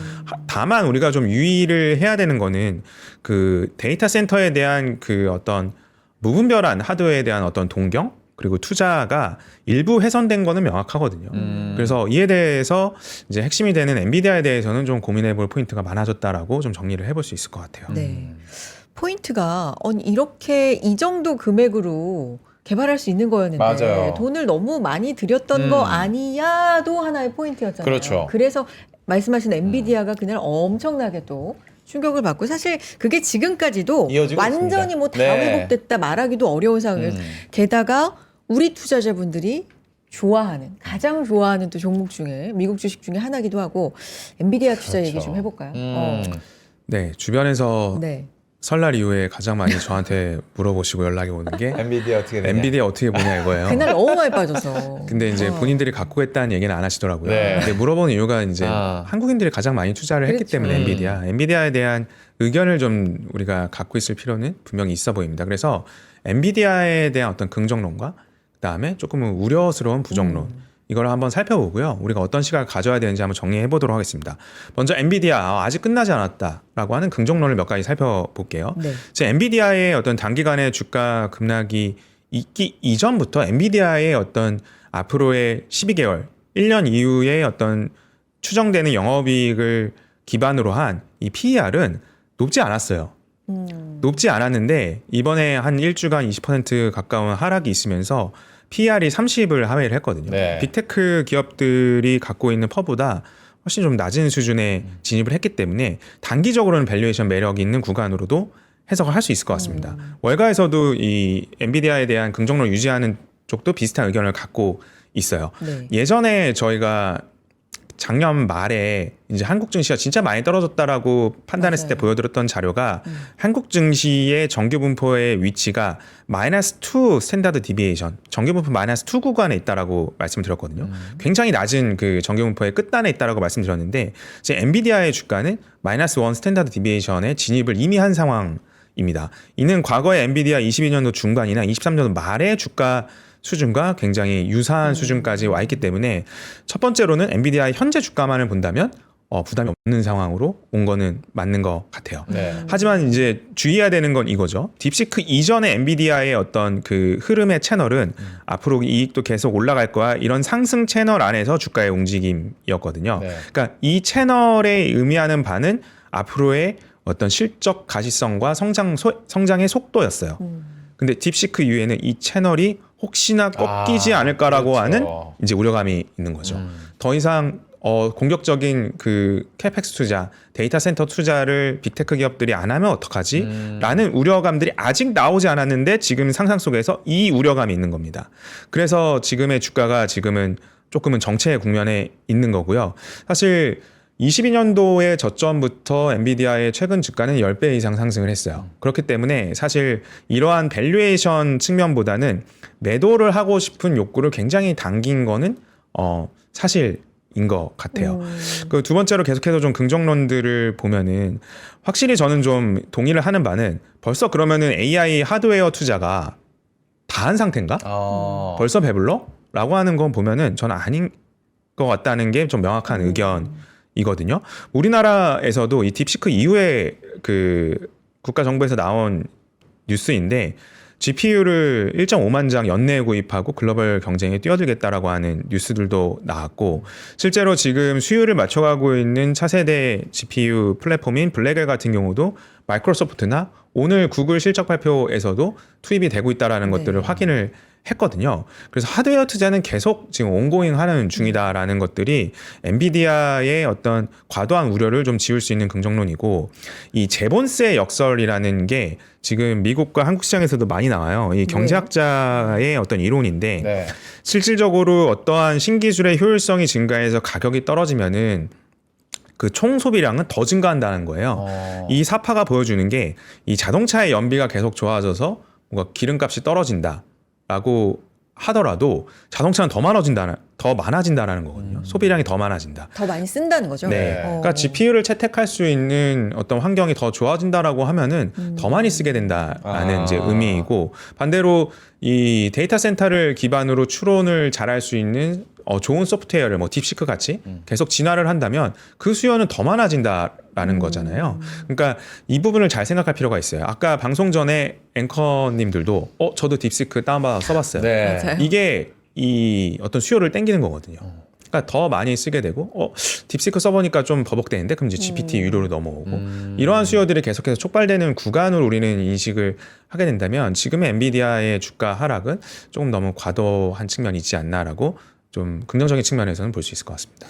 다만 우리가 좀 유의를 해야 되는 거는 그 데이터 센터에 대한 그 어떤 무분별한 하드웨어에 대한 어떤 동경 그리고 투자가 일부 훼손된 거는 명확하거든요. 그래서 이에 대해서 이제 핵심이 되는 엔비디아에 대해서는 좀 고민해 볼 포인트가 많아졌다라고 좀 정리를 해볼 수 있을 것 같아요. 네. 포인트가 이렇게 이 정도 금액으로 개발할 수 있는 거였는데 맞아요. 돈을 너무 많이 들였던 거 아니야도 하나의 포인트였잖아요. 그렇죠. 그래서 말씀하신 엔비디아가 그날 엄청나게 또 충격을 받고 사실 그게 지금까지도 이어지고 완전히 있습니다. 뭐 다 네. 회복됐다 말하기도 어려운 상황이에요. 게다가 우리 투자자분들이 가장 좋아하는 또 종목 중에 미국 주식 중에 하나기도 하고 엔비디아 투자 얘기 좀 해볼까요? 네, 주변에서 네. 설날 이후에 가장 많이 저한테 물어보시고 연락이 오는 게 엔비디아 어떻게 되냐? 엔비디아 어떻게 보냐 이거예요. 그날 너무 많이 빠져서. 근데 이제 본인들이 갖고 있다는 얘기는 안 하시더라고요. 네. 근데 물어보는 이유가 이제 아. 한국인들이 가장 많이 투자를 했기 그렇죠. 때문에 엔비디아에 대한 의견을 좀 우리가 갖고 있을 필요는 분명히 있어 보입니다. 그래서 엔비디아에 대한 어떤 긍정론과 그다음에 조금은 우려스러운 부정론 이걸 한번 살펴보고요. 우리가 어떤 시각을 가져야 되는지 한번 정리해 보도록 하겠습니다. 먼저 엔비디아 아직 끝나지 않았다라고 하는 긍정론을 몇 가지 살펴볼게요. 네. 제 엔비디아의 어떤 단기간의 주가 급락이 있기 이전부터 엔비디아의 어떤 앞으로의 12개월, 1년 이후의 어떤 추정되는 영업이익을 기반으로 한 이 PER은 높지 않았어요. 높지 않았는데 이번에 한 1주간 20% 가까운 하락이 있으면서 PER이 30을 하회를 했거든요. 네. 빅테크 기업들이 갖고 있는 퍼보다 훨씬 좀 낮은 수준에 진입을 했기 때문에 단기적으로는 밸류에이션 매력이 있는 구간으로도 해석을 할 수 있을 것 같습니다. 월가에서도 이 엔비디아에 대한 긍정론을 유지하는 쪽도 비슷한 의견을 갖고 있어요. 네. 예전에 저희가 작년 말에 이제 한국 증시가 진짜 많이 떨어졌다라고 판단했을 때 맞아요. 보여드렸던 자료가 한국 증시의 정규 분포의 위치가 -2 스탠다드 디비에이션, 정규 분포 -2 구간에 있다라고 말씀을 드렸거든요. 굉장히 낮은 그 정규 분포의 끝단에 있다라고 말씀드렸는데 이제 엔비디아의 주가는 -1 스탠다드 디비에이션에 진입을 이미 한 상황입니다. 이는 과거의 엔비디아 22년도 중반이나 23년도 말의 주가 수준과 굉장히 유사한 수준까지 와 있기 때문에 첫 번째로는 엔비디아의 현재 주가만을 본다면 부담이 없는 상황으로 온 거는 맞는 것 같아요. 네. 하지만 이제 주의해야 되는 건 이거죠. 딥시크 이전의 엔비디아의 어떤 그 흐름의 채널은 앞으로 이익도 계속 올라갈 거야 이런 상승 채널 안에서 주가의 움직임이었거든요. 네. 그러니까 이 채널에 의미하는 바는 앞으로의 어떤 실적 가시성과 성장의 속도였어요. 근데 딥시크 이후에는 이 채널이 혹시나 꺾이지 않을까라고 그렇죠. 하는 이제 우려감이 있는 거죠. 더 이상 공격적인 그 캐펙스 투자, 데이터 센터 투자를 빅테크 기업들이 안 하면 어떡하지? 라는 우려감들이 아직 나오지 않았는데 지금 상상 속에서 이 우려감이 있는 겁니다. 그래서 지금의 주가가 지금은 조금은 정체의 국면에 있는 거고요. 사실 22년도의 저점부터 엔비디아의 최근 주가는 10배 이상 상승을 했어요. 그렇기 때문에 사실 이러한 밸류에이션 측면보다는 매도를 하고 싶은 욕구를 굉장히 당긴 거는 사실인 것 같아요. 그 두 번째로 계속해서 좀 긍정론들을 보면은 확실히 저는 좀 동의를 하는 바는 벌써 그러면은 AI 하드웨어 투자가 다 한 상태인가? 벌써 배불러? 라고 하는 건 보면은 저는 아닌 것 같다는 게 좀 명확한 의견이거든요. 우리나라에서도 이 딥시크 이후에 그 국가정부에서 나온 뉴스인데 GPU를 1.5만 장 연내에 구입하고 글로벌 경쟁에 뛰어들겠다라고 하는 뉴스들도 나왔고 실제로 지금 수요를 맞춰가고 있는 차세대 GPU 플랫폼인 블랙엘 같은 경우도 마이크로소프트나 오늘 구글 실적 발표에서도 투입이 되고 있다라는 것들을 확인을 했거든요. 그래서 하드웨어 투자는 계속 지금 온고잉 하는 중이다라는 것들이 엔비디아의 어떤 과도한 우려를 좀 지울 수 있는 긍정론이고 이 재본세 역설이라는 게 지금 미국과 한국 시장에서도 많이 나와요. 이 경제학자의 어떤 이론인데 네. 실질적으로 어떠한 신기술의 효율성이 증가해서 가격이 떨어지면은 그 총 소비량은 더 증가한다는 거예요. 이 사파가 보여주는 게 이 자동차의 연비가 계속 좋아져서 뭔가 기름값이 떨어진다라고 하더라도 자동차는 더 많아진다라는 거거든요. 소비량이 더 많아진다. 더 많이 쓴다는 거죠. 네. 그러니까 GPU를 채택할 수 있는 어떤 환경이 더 좋아진다라고 하면은 더 많이 쓰게 된다라는 이제 의미이고, 반대로 이 데이터 센터를 기반으로 추론을 잘할 수 있는 좋은 소프트웨어를 뭐 딥시크 같이 계속 진화를 한다면 그 수요는 더 많아진다라는 거잖아요. 그러니까 이 부분을 잘 생각할 필요가 있어요. 아까 방송 전에 앵커님들도 저도 딥시크 다운받아 써봤어요. 네. 맞아요. 이게 이 어떤 수요를 땡기는 거거든요. 그러니까 더 많이 쓰게 되고 딥시크 써보니까 좀 버벅대는데 그럼 이제 GPT 유료로 넘어오고 이러한 수요들이 계속해서 촉발되는 구간으로 우리는 인식을 하게 된다면 지금의 엔비디아의 주가 하락은 조금 너무 과도한 측면이 있지 않나라고 좀 긍정적인 측면에서는 볼 수 있을 것 같습니다.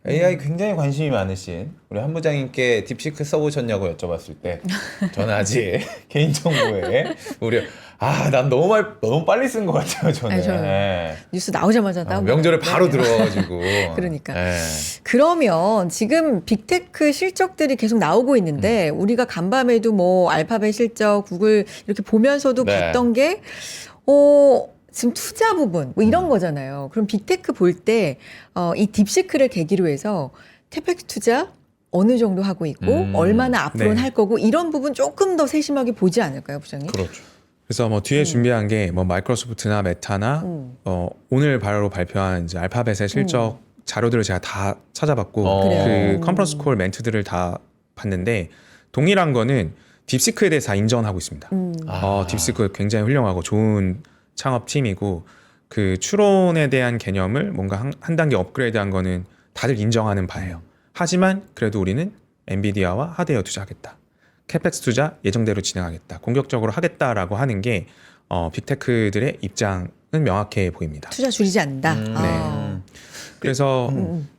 AI 굉장히 관심이 많으신 우리 한 부장님께 딥시크 써보셨냐고 여쭤봤을 때 저는 아직 개인정보에 우리 난 너무 빨리 쓴 것 같아요. 저는. 아니, 저는 네. 뉴스 나오자마자 명절에 바로 들어와가지고. 그러니까. 네. 그러면 지금 빅테크 실적들이 계속 나오고 있는데 우리가 간밤에도 뭐 알파벳 실적, 구글 이렇게 보면서도 네. 봤던 게 지금 투자 부분 뭐 이런 거잖아요. 그럼 빅테크 볼 때 이 딥시크를 계기로 해서 캐펙스 투자 어느 정도 하고 있고 얼마나 앞으로는 네. 할 거고 이런 부분 조금 더 세심하게 보지 않을까요, 부장님? 그렇죠. 그래서 뭐 뒤에 준비한 게 뭐 마이크로소프트나 메타나 오늘 바로 발표한 이제 알파벳의 실적 자료들을 제가 다 찾아봤고 그래요. 그 컨퍼런스 콜 멘트들을 다 봤는데 동일한 거는 딥시크에 대해서 다 인정을 하고 있습니다. 딥시크 굉장히 훌륭하고 좋은 창업팀이고 그 추론에 대한 개념을 뭔가 한 단계 업그레이드한 거는 다들 인정하는 바예요. 하지만 그래도 우리는 엔비디아와 하드웨어 투자하겠다. 캐펙스 투자 예정대로 진행하겠다. 공격적으로 하겠다라고 하는 게 빅테크들의 입장은 명확해 보입니다. 투자 줄이지 않는다. 그래서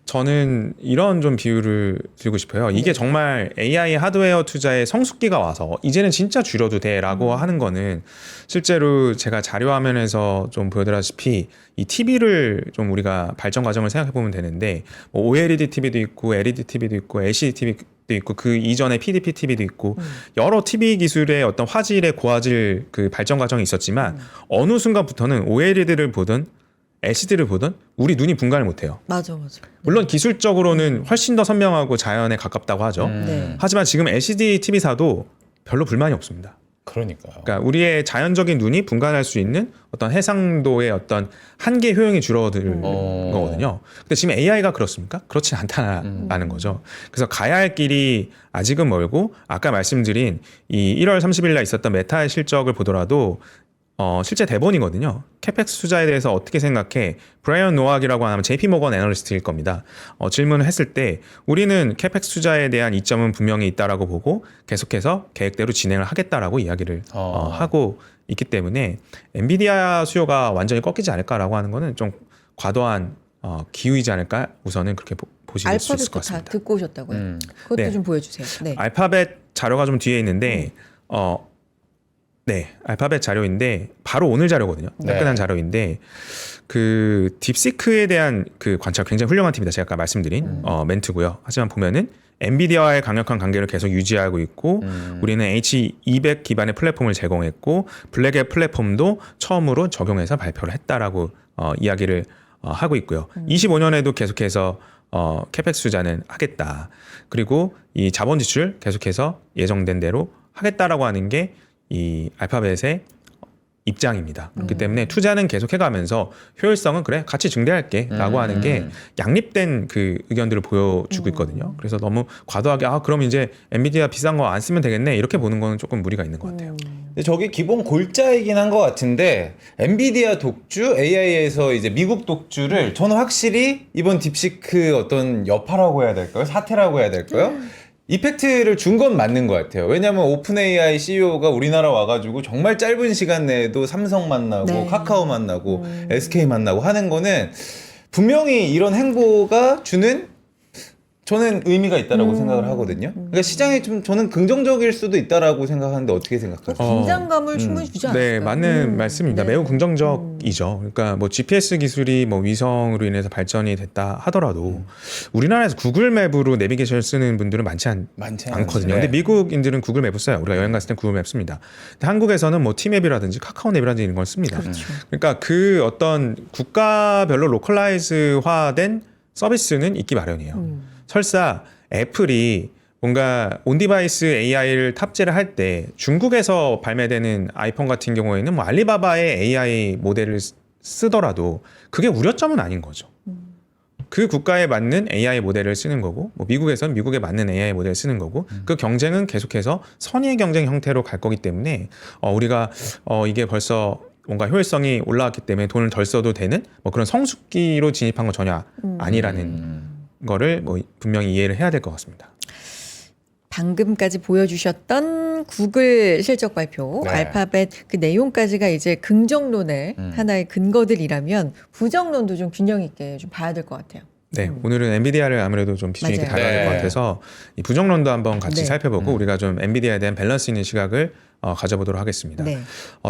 저는 이런 좀 비유를 들고 싶어요. 이게 정말 AI 하드웨어 투자의 성숙기가 와서 이제는 진짜 줄여도 돼라고 하는 거는 실제로 제가 자료 화면에서 좀 보여드렸다시피 이 TV를 좀 우리가 발전 과정을 생각해 보면 되는데 뭐 OLED TV도 있고 LED TV도 있고 LCD TV도 있고 그 이전에 PDP TV도 있고 여러 TV 기술의 어떤 화질의 고화질 그 발전 과정이 있었지만 어느 순간부터는 OLED를 보든 LCD를 보든 우리 눈이 분간을 못해요. 맞아. 물론 기술적으로는 훨씬 더 선명하고 자연에 가깝다고 하죠. 네. 하지만 지금 LCD TV사도 별로 불만이 없습니다. 그러니까요. 그러니까 우리의 자연적인 눈이 분간할 수 있는 어떤 해상도의 어떤 한계 효용이 줄어들 거거든요. 근데 지금 AI가 그렇습니까? 그렇지 않다라는 거죠. 그래서 가야 할 길이 아직은 멀고 아까 말씀드린 이 1월 30일 날 있었던 메타의 실적을 보더라도 실제 대본이거든요. 캐펙스 투자에 대해서 어떻게 생각해? 브라이언 노악이라고 하면 JP 모건 애널리스트일 겁니다. 질문을 했을 때 우리는 캐펙스 투자에 대한 이점은 분명히 있다라고 보고 계속해서 계획대로 진행을 하겠다라고 이야기를 하고 있기 때문에 엔비디아 수요가 완전히 꺾이지 않을까라고 하는 거는 좀 과도한 기우이지 않을까 우선은 그렇게 보실 수 있을 알파벳도 것 다 같습니다. 듣고 오셨다고요? 그것도 네. 좀 보여주세요. 네. 알파벳 자료가 좀 뒤에 있는데 네, 알파벳 자료인데 바로 오늘 자료거든요. 따끈한 자료인데 그 딥시크에 대한 그 관찰 굉장히 훌륭한 팀이다. 제가 아까 말씀드린 멘트고요. 하지만 보면은 엔비디아와의 강력한 관계를 계속 유지하고 있고 우리는 H200 기반의 플랫폼을 제공했고 블랙의 플랫폼도 처음으로 적용해서 발표를 했다라고 이야기를 하고 있고요. 25년에도 계속해서 캐펙스 투자는 하겠다. 그리고 이 자본 지출 계속해서 예정된 대로 하겠다라고 하는 게 이 알파벳의 입장입니다. 그렇기 때문에 투자는 계속해가면서 효율성은 그래 같이 증대할게라고 하는 게 양립된 그 의견들을 보여주고 있거든요. 그래서 너무 과도하게 그럼 이제 엔비디아 비싼 거 안 쓰면 되겠네 이렇게 보는 거는 조금 무리가 있는 것 같아요. 근데 저게 기본 골자이긴 한 것 같은데 엔비디아 독주, AI에서 이제 미국 독주를 저는 확실히 이번 딥시크 어떤 여파라고 해야 될까요? 사태라고 해야 될까요? 이펙트를 준 건 맞는 것 같아요. 왜냐하면 오픈 AI CEO가 우리나라 와가지고 정말 짧은 시간 내에도 삼성 만나고 네. 카카오 만나고 SK 만나고 하는 거는 분명히 이런 행보가 주는 저는 의미가 있다라고 생각을 하거든요. 그러니까 시장이 좀 저는 긍정적일 수도 있다라고 생각하는데 어떻게 생각하세요? 긴장감을 충분히 주지 않을까요? 네, 맞는 말씀입니다. 네. 매우 긍정적이죠. 그러니까 뭐 GPS 기술이 뭐 위성으로 인해서 발전이 됐다 하더라도 우리나라에서 구글 맵으로 내비게이션을 쓰는 분들은 많지 않거든요. 네. 근데 미국인들은 구글 맵을 써요. 우리가 여행 갔을 때 구글 맵 씁니다. 근데 한국에서는 뭐 티맵이라든지 카카오 맵이라든지 이런 걸 씁니다. 그러니까 그 어떤 국가별로 로컬라이즈화된 서비스는 있기 마련이에요. 설사 애플이 뭔가 온디바이스 AI를 탑재를 할 때 중국에서 발매되는 아이폰 같은 경우에는 뭐 알리바바의 AI 모델을 쓰더라도 그게 우려점은 아닌 거죠. 그 국가에 맞는 AI 모델을 쓰는 거고, 뭐 미국에선 미국에 맞는 AI 모델을 쓰는 거고, 그 경쟁은 계속해서 선의의 경쟁 형태로 갈 거기 때문에 우리가 이게 벌써 뭔가 효율성이 올라왔기 때문에 돈을 덜 써도 되는 뭐 그런 성숙기로 진입한 건 전혀 아니라는 거를 뭐 분명히 이해를 해야 될 것 같습니다. 방금까지 보여주셨던 구글 실적 발표, 네. 알파벳 그 내용까지가 이제 긍정론의 하나의 근거들이라면 부정론도 좀 균형 있게 좀 봐야 될 것 같아요. 네, 오늘은 엔비디아를 아무래도 좀 비중 있게 맞아요. 다뤄야 될 것 네. 같아서 이 부정론도 한번 같이 네. 살펴보고 우리가 좀 엔비디아에 대한 밸런스 있는 시각을 가져보도록 하겠습니다. 네.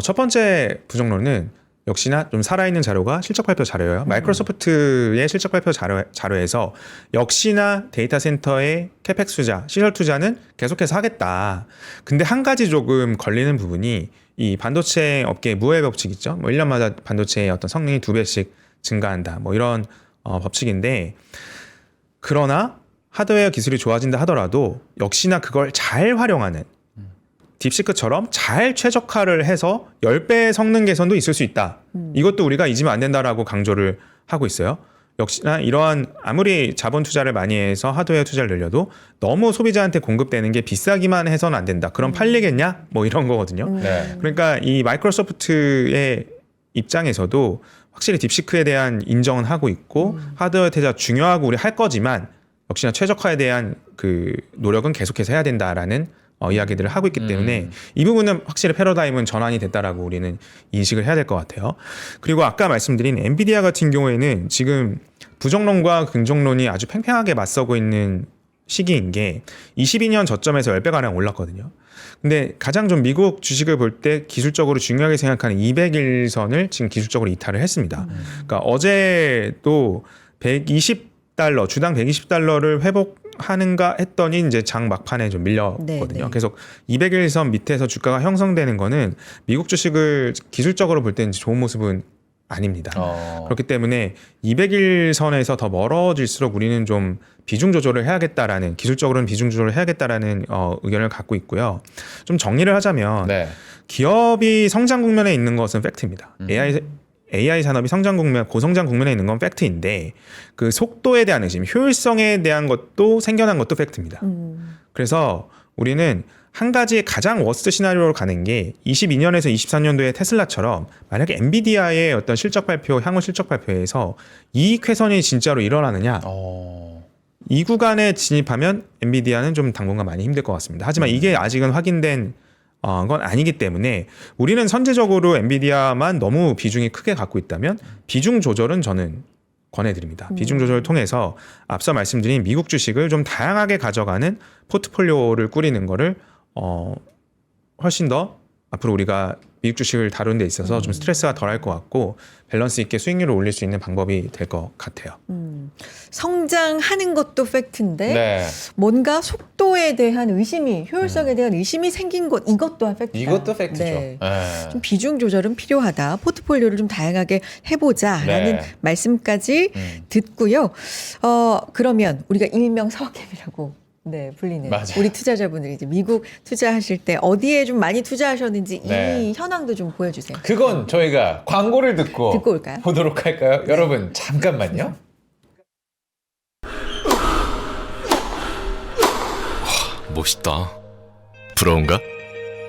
첫 번째 부정론은 역시나 좀 살아있는 자료가 실적 발표 자료예요. 마이크로소프트의 실적 발표 자료에서 역시나 데이터 센터의 캐펙스 투자, 시설 투자는 계속해서 하겠다. 근데 한 가지 조금 걸리는 부분이 이 반도체 업계의 무해 법칙 있죠. 뭐 1년마다 반도체의 어떤 성능이 2배씩 증가한다. 뭐 이런 법칙인데, 그러나 하드웨어 기술이 좋아진다 하더라도 역시나 그걸 잘 활용하는 딥시크처럼 잘 최적화를 해서 10배의 성능 개선도 있을 수 있다. 이것도 우리가 잊으면 안 된다라고 강조를 하고 있어요. 역시나 이러한 아무리 자본 투자를 많이 해서 하드웨어 투자를 늘려도 너무 소비자한테 공급되는 게 비싸기만 해서는 안 된다. 그럼 팔리겠냐? 뭐 이런 거거든요. 네. 그러니까 이 마이크로소프트의 입장에서도 확실히 딥시크에 대한 인정은 하고 있고 하드웨어 투자 중요하고 우리 할 거지만 역시나 최적화에 대한 그 노력은 계속해서 해야 된다라는 이야기들을 하고 있기 때문에 이 부분은 확실히 패러다임은 전환이 됐다라고 우리는 인식을 해야 될 것 같아요. 그리고 아까 말씀드린 엔비디아 같은 경우에는 지금 부정론과 긍정론이 아주 팽팽하게 맞서고 있는 시기인 게 22년 저점에서 10배가량 올랐거든요. 근데 가장 좀 미국 주식을 볼 때 기술적으로 중요하게 생각하는 200일선을 지금 기술적으로 이탈을 했습니다. 그러니까 어제도 120달러, 주당 120달러를 회복하는가 했더니 이제 장 막판에 좀 밀렸거든요. 네, 네. 계속 200일선 밑에서 주가가 형성되는 거는 미국 주식을 기술적으로 볼 때는 좋은 모습은 아닙니다. 그렇기 때문에 200일선에서 더 멀어질수록 우리는 좀 비중 조절을 해야겠다라는, 기술적으로는 비중 조절을 해야겠다라는 의견을 갖고 있고요. 좀 정리를 하자면 네. 기업이 성장 국면에 있는 것은 팩트입니다. AI 산업이 성장 국면, 고성장 국면에 있는 건 팩트인데 그 속도에 대한 의심, 효율성에 대한 것도 생겨난 것도 팩트입니다. 그래서 우리는 한 가지 가장 워스트 시나리오로 가는 게 22년에서 24년도에 테슬라처럼 만약에 엔비디아의 어떤 실적 발표, 향후 실적 발표에서 이익 훼손이 진짜로 일어나느냐, 이 구간에 진입하면 엔비디아는 좀 당분간 많이 힘들 것 같습니다. 하지만 이게 아직은 확인된 건 아니기 때문에 우리는 선제적으로 엔비디아만 너무 비중이 크게 갖고 있다면 비중 조절은 저는 권해드립니다. 비중 조절을 통해서 앞서 말씀드린 미국 주식을 좀 다양하게 가져가는 포트폴리오를 꾸리는 거를 훨씬 더 앞으로 우리가 미국 주식을 다루는 데 있어서 좀 스트레스가 덜할 것 같고 밸런스 있게 수익률을 올릴 수 있는 방법이 될 것 같아요. 성장하는 것도 팩트인데 네. 뭔가 속도에 대한 의심이, 효율성에 대한 의심이 생긴 것, 이것 또한 팩트다. 이것도 팩트죠. 네. 네. 좀 비중 조절은 필요하다. 포트폴리오를 좀 다양하게 해보자라는 네. 말씀까지 듣고요. 그러면 우리가 일명 서학캡이라고 불리는 맞아요. 우리 투자자분들이 이제 미국 투자하실 때 어디에 좀 많이 투자하셨는지 네. 이 현황도 좀 보여주세요. 그건 저희가 광고를 듣고 올까요? 보도록 할까요? 여러분 잠깐만요. 멋있다. 부러운가?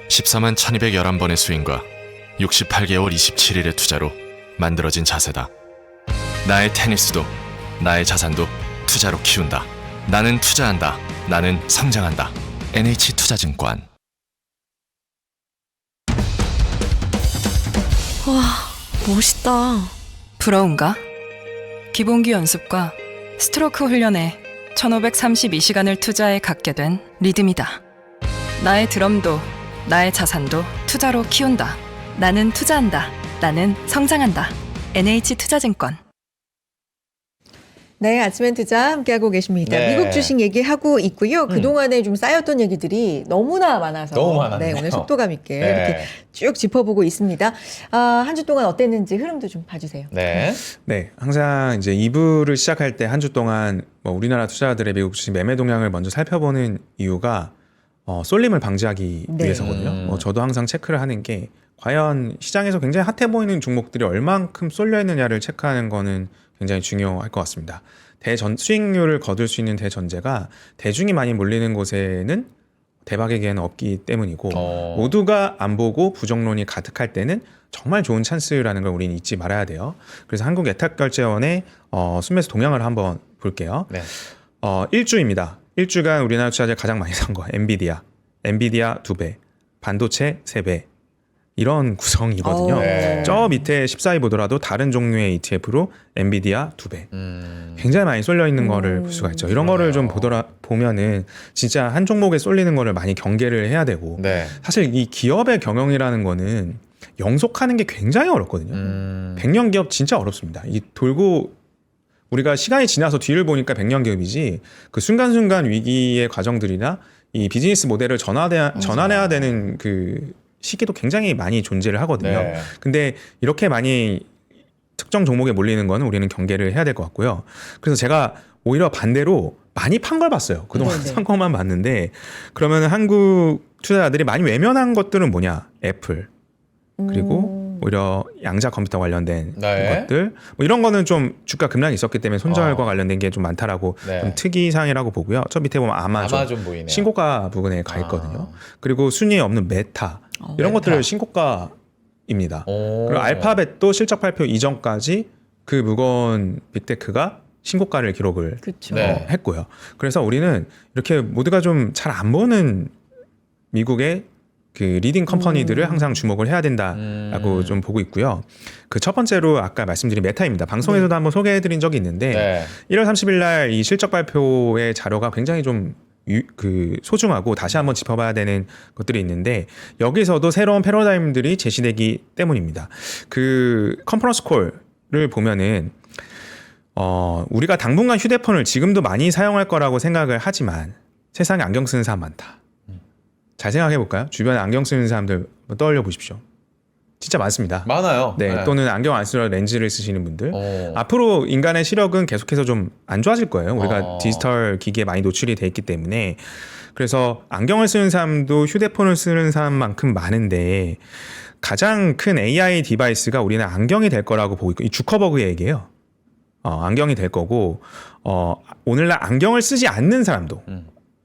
14만 1211번의 스윙과 68개월 27일의 투자로 만들어진 자세다. 나의 테니스도 나의 자산도 투자로 키운다. 나는 투자한다. 나는 성장한다. NH투자증권. 와, 멋있다. 부러운가? 기본기 연습과 스트로크 훈련에 1532시간을 투자해 갖게 된 리듬이다. 나의 드럼도 나의 자산도 투자로 키운다. 나는 투자한다. 나는 성장한다. NH투자증권. 네, 아침엔 투자 함께하고 계십니다. 네. 미국 주식 얘기하고 있고요. 그동안에 좀 쌓였던 얘기들이 너무나 많아서 너무 많았네요. 네, 오늘 속도감 있게 네. 이렇게 쭉 짚어보고 있습니다. 한 주 동안 어땠는지 흐름도 좀 봐주세요. 네. 네, 항상 이제 2부를 시작할 때 한 주 동안 뭐 우리나라 투자자들의 미국 주식 매매 동향을 먼저 살펴보는 이유가 쏠림을 방지하기 네. 위해서거든요. 저도 항상 체크를 하는 게 과연 시장에서 굉장히 핫해 보이는 종목들이 얼만큼 쏠려 있느냐를 체크하는 거는 굉장히 중요할 것 같습니다. 수익률을 거둘 수 있는 대전제가 대중이 많이 몰리는 곳에는 대박의 기회는 없기 때문이고 모두가 안 보고 부정론이 가득할 때는 정말 좋은 찬스라는 걸 우리는 잊지 말아야 돼요. 그래서 한국예탁결제원의 순매수 동향을 한번 볼게요. 네. 1주입니다. 1주간 우리나라 투자자들 가장 많이 산 거 엔비디아 2배, 반도체 3배 이런 구성이거든요. 네. 저 밑에 14위 보더라도 다른 종류의 ETF로 엔비디아 2배. 굉장히 많이 쏠려 있는 거를 볼 수가 있죠. 이런 거를 좀 보면은 진짜 한 종목에 쏠리는 거를 많이 경계를 해야 되고 네. 사실 이 기업의 경영이라는 거는 영속하는 게 굉장히 어렵거든요. 100년 기업 진짜 어렵습니다. 이 돌고 우리가 시간이 지나서 뒤를 보니까 100년 기업이지 그 순간순간 위기의 과정들이나 이 비즈니스 모델을 전환해야 되는 그 시기도 굉장히 많이 존재를 하거든요. 네. 근데 이렇게 많이 특정 종목에 몰리는 거는 우리는 경계를 해야 될 것 같고요. 그래서 제가 오히려 반대로 많이 판 걸 봤어요. 그동안 네네. 산 것만 봤는데 그러면 한국 투자자들이 많이 외면한 것들은 뭐냐? 애플 그리고 오히려 양자 컴퓨터 관련된 네. 것들 뭐 이런 거는 좀 주가 급락이 있었기 때문에 손절과 관련된 게 좀 많다라고 네. 좀 특이사항이라고 보고요. 저 밑에 보면 아마존 보이네요. 신고가 부분에 가 있거든요. 그리고 순위에 없는 메타 이런 메타. 것들을 신고가입니다. 오. 그리고 알파벳도 실적 발표 이전까지 그 무거운 빅테크가 신고가를 기록을 그렇죠. 네. 했고요. 그래서 우리는 이렇게 모두가 좀 잘 안 보는 미국의 그 리딩 컴퍼니들을 항상 주목을 해야 된다라고 좀 보고 있고요. 그 첫 번째로 아까 말씀드린 메타입니다. 방송에서도 한번 소개해드린 적이 있는데 네. 1월 30일 날 이 실적 발표의 자료가 굉장히 좀 소중하고 다시 한번 짚어봐야 되는 것들이 있는데 여기서도 새로운 패러다임들이 제시되기 때문입니다. 그 컨퍼런스 콜을 보면은 우리가 당분간 휴대폰을 지금도 많이 사용할 거라고 생각을 하지만 세상에 안경 쓰는 사람 많다. 잘 생각해 볼까요? 주변에 안경 쓰는 사람들 한번 떠올려 보십시오. 진짜 많습니다. 많아요. 네, 또는 안경 안 쓰려 렌즈를 쓰시는 분들. 오. 앞으로 인간의 시력은 계속해서 좀 안 좋아질 거예요. 우리가 어. 디지털 기기에 많이 노출이 돼 있기 때문에. 그래서 안경을 쓰는 사람도 휴대폰을 쓰는 사람만큼 많은데 가장 큰 AI 디바이스가 우리는 안경이 될 거라고 보고 있고 이 주커버그 얘기예요. 안경이 될 거고 오늘날 안경을 쓰지 않는 사람도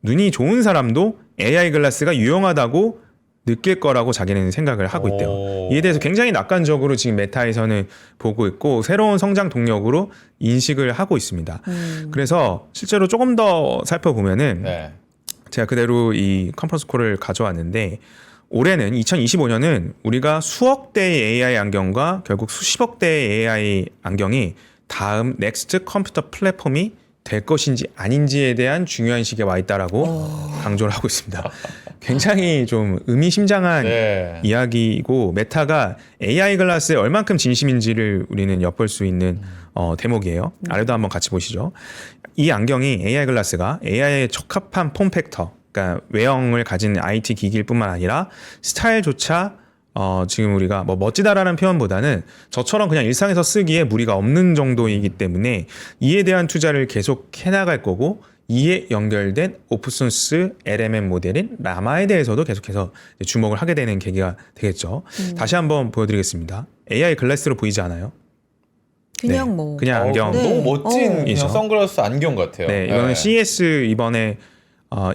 눈이 좋은 사람도 AI 글라스가 유용하다고 느낄 거라고 자기는 생각을 하고 있대요. 오. 이에 대해서 굉장히 낙관적으로 지금 메타에서는 보고 있고 새로운 성장 동력으로 인식을 하고 있습니다. 그래서 실제로 조금 더 살펴보면은 네. 제가 그대로 이 컨퍼런스 콜을 가져왔는데 올해는 2025년은 우리가 수억 대의 AI 안경과 결국 수십억 대의 AI 안경이 다음 넥스트 컴퓨터 플랫폼이 될 것인지 아닌지에 대한 중요한 시기에 와 있다라고 강조를 하고 있습니다. 굉장히 좀 의미심장한 네. 이야기이고 메타가 AI 글라스에 얼만큼 진심인지를 우리는 엿볼 수 있는 대목이에요. 아래도 한번 같이 보시죠. 이 안경이 AI 글라스가 AI에 적합한 폼팩터, 그러니까 외형을 가진 IT 기기일 뿐만 아니라 스타일조차 지금 우리가 뭐 멋지다라는 표현보다는 저처럼 그냥 일상에서 쓰기에 무리가 없는 정도이기 때문에 이에 대한 투자를 계속 해나갈 거고 이에 연결된 오픈소스 LMM 모델인 라마에 대해서도 계속해서 주목을 하게 되는 계기가 되겠죠. 다시 한번 보여드리겠습니다. AI 글라스로 보이지 않아요? 그냥 네, 뭐 그냥 안경. 네. 너무 멋진 그냥 이죠. 선글라스 안경 같아요. 네, 이거는 CES 이번에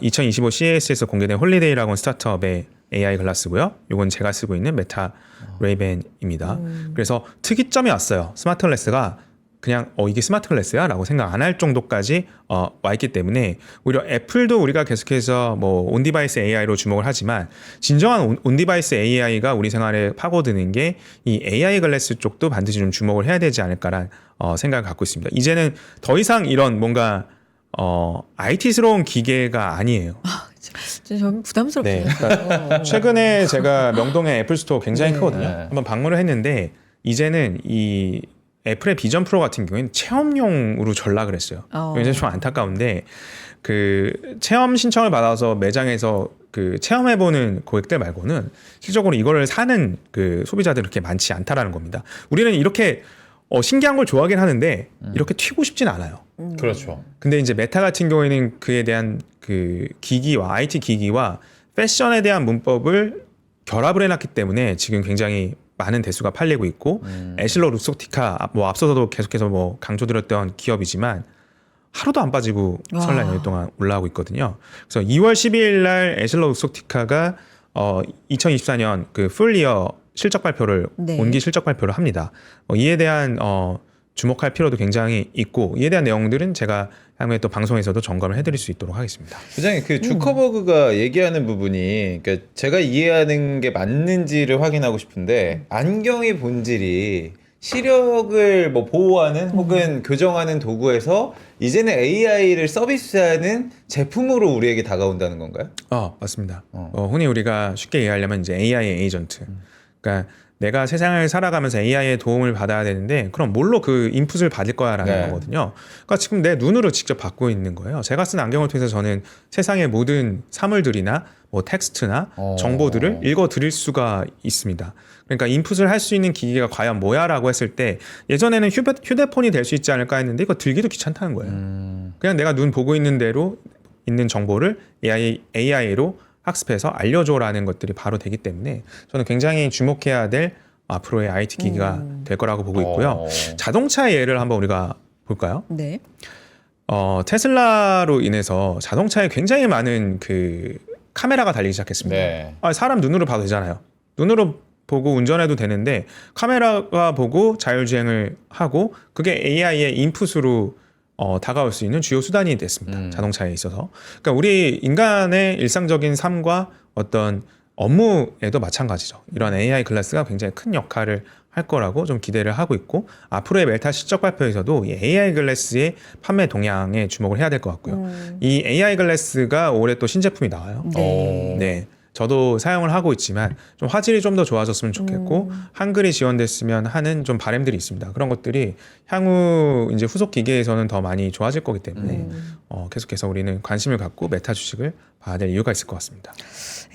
2025 CES에서 공개된 홀리데이라고 스타트업의 AI 글라스고요. 이건 제가 쓰고 있는 메타 레이벤입니다. 그래서 특이점이 왔어요. 스마트 글라스가 그냥 이게 스마트 글라스야? 라고 생각 안 할 정도까지 와 있기 때문에 오히려 애플도 우리가 계속해서 뭐 온디바이스 AI로 주목을 하지만 진정한 온디바이스 AI가 우리 생활에 파고드는 게 이 AI 글라스 쪽도 반드시 좀 주목을 해야 되지 않을까라는 생각을 갖고 있습니다. 이제는 더 이상 이런 뭔가 IT스러운 기계가 아니에요. 좀 부담스럽네요. 네, 그러니까 최근에 제가 명동의 애플 스토어 굉장히 네. 크거든요. 네. 한번 방문을 했는데 이제는 이 애플의 비전 프로 같은 경우에는 체험용으로 전락을 했어요. 굉장히 좀 안타까운데 그 체험 신청을 받아서 매장에서 그 체험해보는 고객들 말고는 실적으로 이거를 사는 그 소비자들이 그렇게 많지 않다라는 겁니다. 우리는 이렇게 신기한 걸 좋아하긴 하는데 이렇게 튀고 싶진 않아요. 그렇죠. 근데 이제 메타 같은 경우에는 그에 대한 그 기기와 IT 기기와 패션에 대한 문법을 결합을 해놨기 때문에 지금 굉장히 많은 대수가 팔리고 있고 애슐러 룩소티카 뭐 앞서서도 계속해서 뭐 강조드렸던 기업이지만 하루도 안 빠지고 설날 연휴 동안 올라오고 있거든요. 그래서 2월 12일 날 애슐러 룩소티카가 2024년 그 풀리어 실적 발표를 네. 온기 실적 발표를 합니다. 이에 대한 주목할 필요도 굉장히 있고 이에 대한 내용들은 제가 향후에 또 방송에서도 점검을 해드릴 수 있도록 하겠습니다. 부장님 그 주커버그가 얘기하는 부분이 그러니까 제가 이해하는 게 맞는지를 확인하고 싶은데 안경의 본질이 시력을 뭐 보호하는 혹은 교정하는 도구에서 이제는 AI를 서비스하는 제품으로 우리에게 다가온다는 건가요? 맞습니다. 흔히 우리가 쉽게 이해하려면 이제 AI의 에이전트. 그러니까 내가 세상을 살아가면서 AI의 도움을 받아야 되는데 그럼 뭘로 그 인풋을 받을 거야라는 네. 거거든요. 그러니까 지금 내 눈으로 직접 받고 있는 거예요. 제가 쓴 안경을 통해서 저는 세상의 모든 사물들이나 뭐 텍스트나 정보들을 읽어 드릴 수가 있습니다. 그러니까 인풋을 할 수 있는 기기가 과연 뭐야라고 했을 때 예전에는 휴대폰이 될 수 있지 않을까 했는데 이거 들기도 귀찮다는 거예요. 그냥 내가 눈 보고 있는 대로 있는 정보를 AI로 학습해서 알려줘라는 것들이 바로 되기 때문에 저는 굉장히 주목해야 될 앞으로의 IT 기기가 될 거라고 보고 있고요. 자동차의 예를 한번 우리가 볼까요? 네. 테슬라로 인해서 자동차에 굉장히 많은 그 카메라가 달리기 시작했습니다. 네. 사람 눈으로 봐도 되잖아요. 눈으로 보고 운전해도 되는데 카메라가 보고 자율주행을 하고 그게 AI의 인풋으로 다가올 수 있는 주요 수단이 됐습니다. 자동차에 있어서. 그러니까 우리 인간의 일상적인 삶과 어떤 업무에도 마찬가지죠. 이런 AI 글라스가 굉장히 큰 역할을 할 거라고 좀 기대를 하고 있고 앞으로의 멜타 실적 발표에서도 이 AI 글라스의 판매 동향에 주목을 해야 될 것 같고요. 이 AI 글라스가 올해 또 신제품이 나와요. 네. 저도 사용을 하고 있지만 좀 화질이 좀 더 좋아졌으면 좋겠고 한글이 지원됐으면 하는 좀 바람들이 있습니다. 그런 것들이 향후 이제 후속 기계에서는 더 많이 좋아질 거기 때문에 계속해서 우리는 관심을 갖고 메타 주식을 봐야 될 이유가 있을 것 같습니다.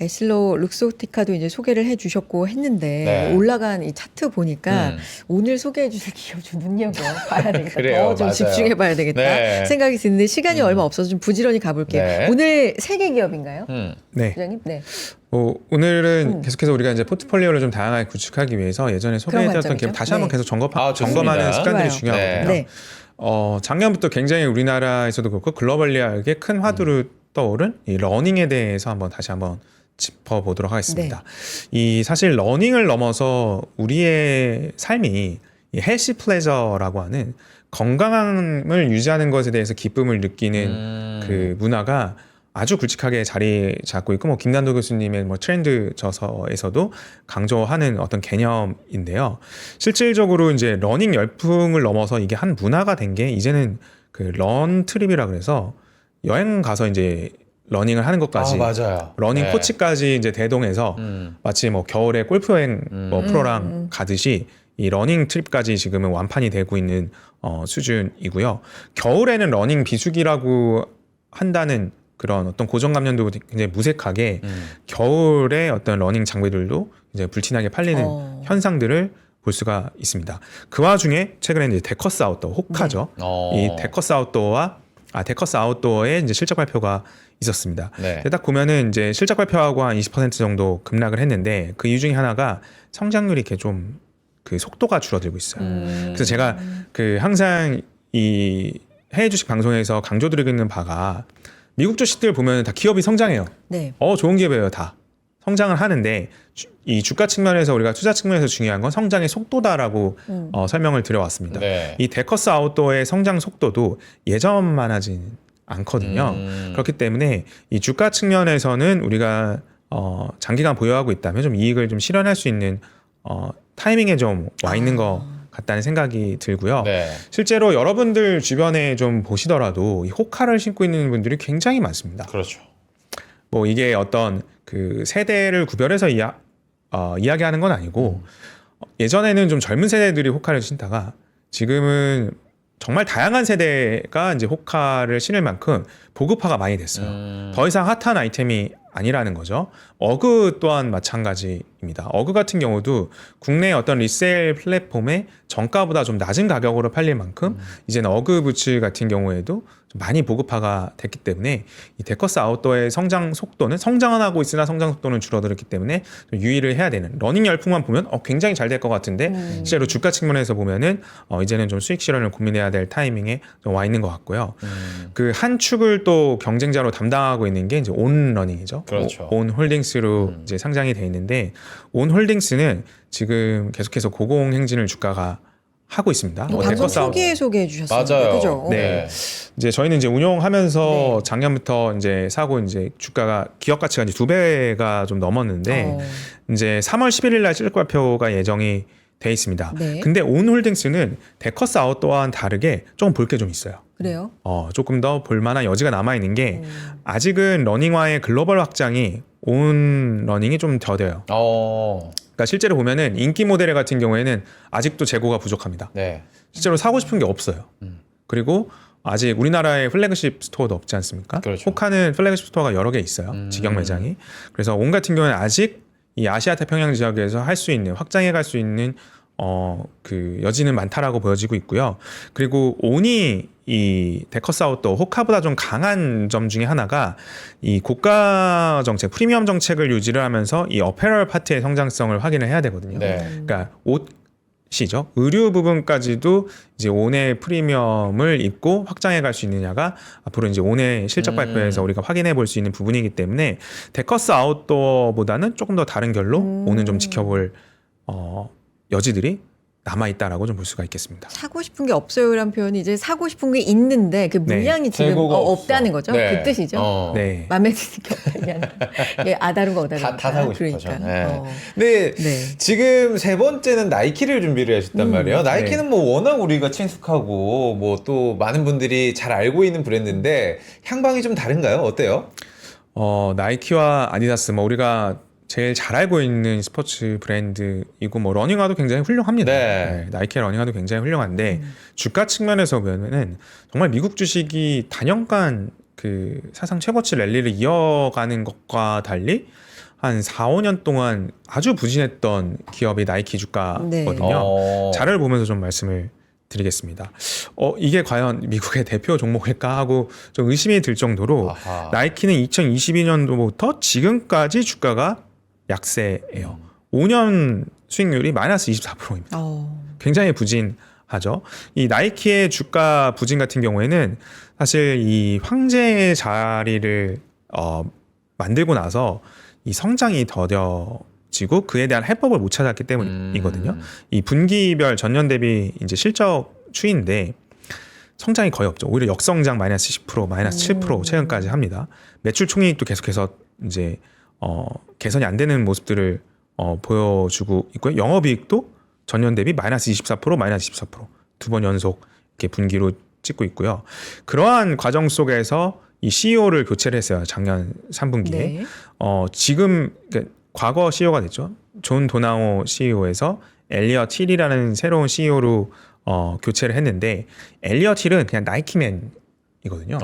애슐러 룩소티카도 이제 소개를 해주셨고 했는데 네. 올라간 이 차트 보니까 오늘 소개해주실 기업 좀 눈여겨봐야 되겠다. 그래요, 더 좀 맞아요. 집중해봐야 되겠다 네. 생각이 드는데 시간이 얼마 없어서 좀 부지런히 가볼게요. 네. 오늘 세 개 기업인가요? 네. 부장님? 네. 오늘은 계속해서 우리가 이제 포트폴리오를 좀 다양하게 구축하기 위해서 예전에 소개해드렸던 관점이죠. 기업 다시 한번 네. 계속 좋습니다. 점검하는 습관들이 좋아요. 중요하거든요. 네. 작년부터 굉장히 우리나라에서도 그렇고 글로벌리하게 큰 화두로 떠오른 이 러닝에 대해서 다시 한번 짚어보도록 하겠습니다. 이 사실 러닝을 넘어서 우리의 삶이 이 헬시 플레저라고 하는 건강함을 유지하는 것에 대해서 기쁨을 느끼는 그 문화가 아주 굵직하게 자리 잡고 있고 김난도 교수님의 트렌드 저서에서도 강조하는 어떤 개념인데요. 실질적으로 이제 러닝 열풍을 넘어서 이게 한 문화가 된 게 이제는 그 런 트립이라 그래서 여행 가서 이제 러닝을 하는 것까지 맞아요. 러닝 네. 코치까지 이제 대동해서 마치 겨울에 골프 여행 프로랑 가듯이 이 러닝 트립까지 지금은 완판이 되고 있는 수준이고요. 겨울에는 러닝 비수기라고 한다는 그런 어떤 고정관념도 굉장히 무색하게 겨울에 어떤 러닝 장비들도 이제 불티나게 팔리는 현상들을 볼 수가 있습니다. 그 와중에 최근에 이제 데커스 아웃도어 호카죠. 이 데커스 아웃도어의 이제 실적 발표가 있었습니다. 네. 딱 보면은 이제 실적 발표하고 한 20% 정도 급락을 했는데 그 이유 중에 하나가 성장률이 이렇게 좀 그 속도가 줄어들고 있어요. 그래서 제가 그 항상 이 해외 주식 방송에서 강조드리고 있는 바가 미국 주식들 보면 다 기업이 성장해요. 네. 좋은 기업이에요, 다. 성장을 하는데 이 주가 측면에서 우리가 투자 측면에서 중요한 건 성장의 속도다라고 설명을 드려왔습니다. 네. 이 데커스 아웃도어의 성장 속도도 예전만하진 않거든요. 그렇기 때문에 이 주가 측면에서는 우리가 장기간 보유하고 있다면 좀 이익을 좀 실현할 수 있는 타이밍에 좀 와 있는 것 같다는 생각이 들고요. 네. 실제로 여러분들 주변에 좀 보시더라도 이 호카를 신고 있는 분들이 굉장히 많습니다. 그렇죠. 뭐 이게 어떤 그 세대를 구별해서 이야기하는 건 아니고 예전에는 좀 젊은 세대들이 호카를 신다가 지금은 정말 다양한 세대가 이제 호카를 신을 만큼 보급화가 많이 됐어요. 더 이상 핫한 아이템이 아니라는 거죠. 어그 또한 마찬가지입니다. 어그 같은 경우도 국내 어떤 리세일 플랫폼에 정가보다 좀 낮은 가격으로 팔릴 만큼 이제는 어그 부츠 같은 경우에도 좀 많이 보급화가 됐기 때문에 이 데커스 아웃도어의 성장 속도는 성장은 하고 있으나 성장 속도는 줄어들었기 때문에 좀 유의를 해야 되는, 러닝 열풍만 보면 굉장히 잘 될 것 같은데 실제로 주가 측면에서 보면은 이제는 좀 수익 실현을 고민해야 될 타이밍에 좀 와 있는 것 같고요. 그 한 축을 또 경쟁자로 담당하고 있는 게 이제 온 러닝이죠. 그렇죠. 온 홀딩스로 이제 상장이 돼 있는데 온 홀딩스는 지금 계속해서 고공행진을 주가가 하고 있습니다. 뭐 방송 데커스 아웃- 초기에 소개해 주셨습니다. 맞아요. 그죠? 네. 이제 저희는 이제 운용하면서 네. 작년부터 이제 사고 이제 주가가 기업 가치가 이제 2배가 좀 넘었는데 이제 3월 11일 날 실적 발표가 예정이 돼 있습니다. 네. 근데 온홀딩스는 데커스 아웃도어와는 다르게 조금 볼 게 좀 있어요. 그래요? 조금 더 볼만한 여지가 남아 있는 게 아직은 러닝화의 글로벌 확장이 온 러닝이 좀 더뎌요. 그러니까 실제로 보면은 인기 모델 같은 경우에는 아직도 재고가 부족합니다. 네. 실제로 사고 싶은 게 없어요. 그리고 아직 우리나라에 플래그십 스토어도 없지 않습니까? 그렇죠. 호카는 플래그십 스토어가 여러 개 있어요. 직영 매장이. 그래서 온 같은 경우는 아직 이 아시아 태평양 지역에서 할 수 있는, 확장해 갈 수 있는 그 여지는 많다라고 보여지고 있고요. 그리고 온이 이 데커스 아웃도어 호카보다 좀 강한 점 중에 하나가 이 고가 정책, 프리미엄 정책을 유지를 하면서 이 어페럴 파트의 성장성을 확인을 해야 되거든요. 네. 그러니까 옷이죠. 의류 부분까지도 이제 온의 프리미엄을 입고 확장해 갈 수 있느냐가 앞으로 이제 온의 실적 발표에서 우리가 확인해 볼 수 있는 부분이기 때문에 데커스 아웃도어보다는 조금 더 다른 결로 온은 좀 지켜볼 여지들이 남아있다라고 좀 볼 수가 있겠습니다. 사고 싶은 게 없어요라는 표현이 이제 사고 싶은 게 있는데 그 네. 물량이 지금 재고가 없다는 없어. 거죠. 네. 그 뜻이죠. 네. 마음에 드는 게 없다면 예, 아다른 거다. 다 사고 싶어져. 그러니까. 네. 근데 네. 지금 세 번째는 나이키를 준비를 하셨단 말이에요. 나이키는 네. 뭐 워낙 우리가 친숙하고 뭐 또 많은 분들이 잘 알고 있는 브랜드인데 향방이 좀 다른가요? 어때요? 나이키와 아디다스 뭐 우리가 제일 잘 알고 있는 스포츠 브랜드이고 뭐 러닝화도 굉장히 훌륭합니다. 네. 나이키의 러닝화도 굉장히 훌륭한데 주가 측면에서 보면은 정말 미국 주식이 단연간 그 사상 최고치 랠리를 이어가는 것과 달리 한 4, 5년 동안 아주 부진했던 기업이 나이키 주가거든요. 자료를 보면서 좀 말씀을 드리겠습니다. 이게 과연 미국의 대표 종목일까 하고 좀 의심이 들 정도로 아하. 나이키는 2022년도부터 지금까지 주가가 약세예요. 5년 수익률이 마이너스 24%입니다. 굉장히 부진하죠. 이 나이키의 주가 부진 같은 경우에는 사실 이 황제의 자리를 만들고 나서 이 성장이 더뎌지고 그에 대한 해법을 못 찾았기 때문이거든요. 이 분기별 전년 대비 이제 실적 추이인데 성장이 거의 없죠. 오히려 역성장 마이너스 10%, 마이너스 7% 최근까지 합니다. 매출 총이익도 계속해서 이제 개선이 안 되는 모습들을 보여주고 있고요. 영업이익도 전년 대비 마이너스 24%, 마이너스 14% 두 번 연속 이렇게 분기로 찍고 있고요. 그러한 과정 속에서 이 CEO를 교체를 했어요. 작년 3분기에. 네. 지금 그러니까 과거 CEO가 됐죠. 존 도나오 CEO에서 엘리엇 힐이라는 새로운 CEO로 교체를 했는데 엘리엇 힐은 그냥 나이키맨이거든요.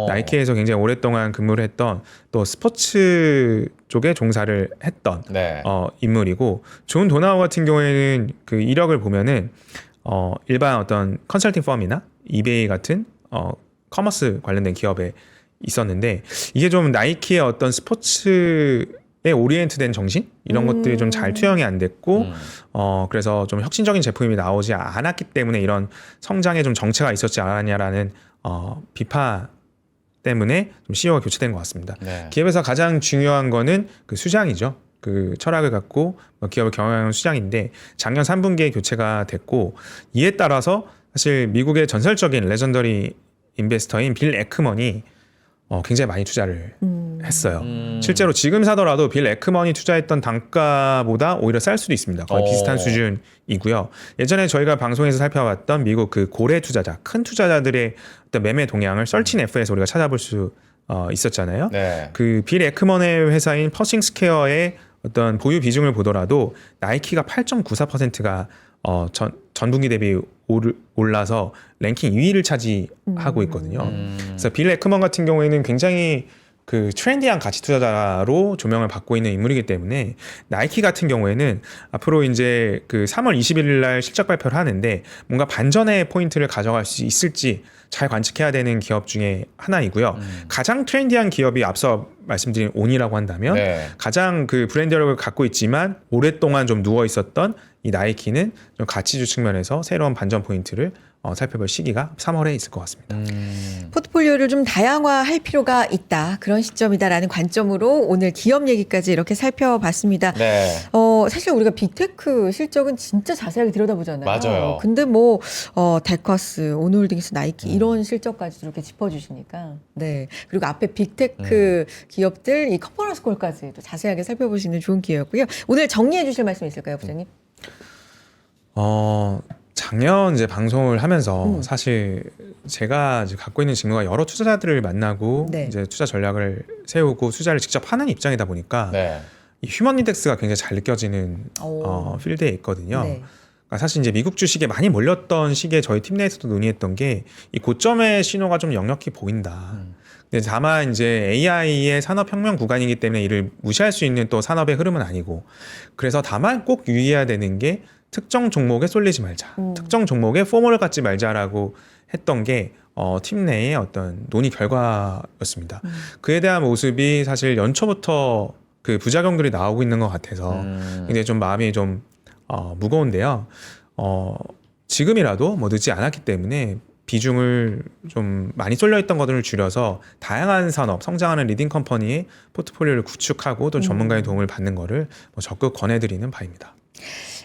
나이키에서 굉장히 오랫동안 근무를 했던 또 스포츠 쪽에 종사를 했던 네. 인물이고 존 도나오 같은 경우에는 그 이력을 보면은 일반 어떤 컨설팅 펌이나 이베이 같은 커머스 관련된 기업에 있었는데 이게 좀 나이키의 어떤 스포츠에 오리엔트된 정신 이런 것들이 좀 잘 투영이 안 됐고 그래서 좀 혁신적인 제품이 나오지 않았기 때문에 이런 성장에 좀 정체가 있었지 않았냐라는 비판 때문에 좀 CEO가 교체된 것 같습니다. 네. 기업에서 가장 중요한 거는 그 수장이죠. 그 철학을 갖고 기업을 경영하는 수장인데 작년 3분기에 교체가 됐고 이에 따라서 사실 미국의 전설적인 레전더리 인베스터인 빌 에크먼이 굉장히 많이 투자를 했어요. 실제로 지금 사더라도 빌 에크먼이 투자했던 단가보다 오히려 쌀 수도 있습니다. 거의 비슷한 수준이고요. 예전에 저희가 방송에서 살펴봤던 미국 그 고래 투자자, 큰 투자자들의 어떤 매매 동향을 설친 F에서 우리가 찾아볼 수 있었잖아요. 네. 그 빌 에크먼의 회사인 퍼싱 스퀘어의 어떤 보유 비중을 보더라도 나이키가 8.94%가 전 분기 대비 올라서 랭킹 2위를 차지하고 있거든요. 그래서 빌 에크먼 같은 경우에는 굉장히 그 트렌디한 가치 투자자로 조명을 받고 있는 인물이기 때문에 나이키 같은 경우에는 앞으로 이제 그 3월 21일 날 실적 발표를 하는데 뭔가 반전의 포인트를 가져갈 수 있을지 잘 관측해야 되는 기업 중에 하나이고요. 가장 트렌디한 기업이 앞서 말씀드린 온이라고 한다면 네. 가장 그 브랜드력을 갖고 있지만 오랫동안 좀 누워 있었던 이 나이키는 좀 가치주 측면에서 새로운 반전 포인트를 살펴볼 시기가 3월에 있을 것 같습니다. 포트폴리오를 좀 다양화할 필요가 있다. 그런 시점이다라는 관점으로 오늘 기업 얘기까지 이렇게 살펴봤습니다. 네. 사실 우리가 빅테크 실적은 진짜 자세하게 들여다보잖아요. 맞아요. 근데 뭐 데커스, 오노홀딩스, 나이키 이런 실적까지 이렇게 짚어주시니까 네. 그리고 앞에 빅테크 기업들 이 컨퍼런스 콜까지 또 자세하게 살펴보시는 좋은 기회였고요. 오늘 정리해 주실 말씀 있을까요, 부장님? 작년 이제 방송을 하면서 사실 제가 이제 갖고 있는 직무가 여러 투자자들을 만나고 네. 이제 투자 전략을 세우고 투자를 직접 하는 입장이다 보니까 네. 이 휴먼 인덱스가 굉장히 잘 느껴지는 필드에 있거든요. 네. 그러니까 사실 이제 미국 주식에 많이 몰렸던 시기에 저희 팀 내에서도 논의했던 게 이 고점의 신호가 좀 역력히 보인다. 근데 다만 이제 AI의 산업혁명 구간이기 때문에 이를 무시할 수 있는 또 산업의 흐름은 아니고 그래서 다만 꼭 유의해야 되는 게 특정 종목에 쏠리지 말자. 특정 종목에 포멀을 갖지 말자라고 했던 게 팀 내의 어떤 논의 결과였습니다. 그에 대한 모습이 사실 연초부터 그 부작용들이 나오고 있는 것 같아서 굉장히 좀 마음이 좀 무거운데요. 지금이라도 뭐 늦지 않았기 때문에 비중을 좀 많이 쏠려있던 것들을 줄여서 다양한 산업, 성장하는 리딩 컴퍼니의 포트폴리오를 구축하고 또 전문가의 도움을 받는 거를 뭐 적극 권해드리는 바입니다.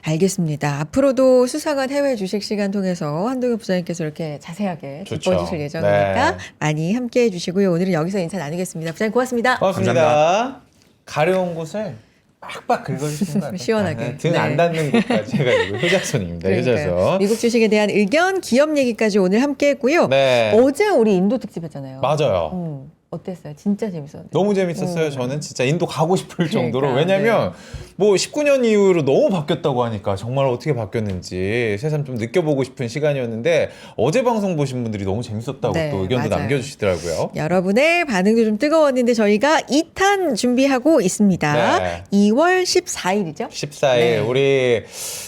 알겠습니다. 앞으로도 수사관 해외 주식 시간 통해서 한동현 부장님께서 이렇게 자세하게 좋죠. 짚어주실 예정이니까 네. 많이 함께해 주시고요. 오늘은 여기서 인사 나누겠습니다. 부장님 고맙습니다. 고맙습니다. 감사합니다. 가려운 곳을 빡빡 긁어주시는 거 같아요. 시원하게. 등 안 네. 닿는 곳까지 해가지고 효자손입니다. 그러니까요. 효자손. 미국 주식에 대한 의견, 기업 얘기까지 오늘 함께했고요. 네. 어제 우리 인도 특집했잖아요. 맞아요. 어땠어요? 진짜 재밌었는데. 너무 재밌었어요. 저는 진짜 인도 가고 싶을 정도로. 그러니까, 왜냐면 뭐 19년 이후로 너무 바뀌었다고 하니까 정말 어떻게 바뀌었는지 새삼 좀 느껴보고 싶은 시간이었는데 어제 방송 보신 분들이 너무 재밌었다고 네, 또 의견도 맞아요. 남겨주시더라고요. 여러분의 반응도 좀 뜨거웠는데 저희가 2탄 준비하고 있습니다. 네. 2월 14일이죠? 14일 네. 우리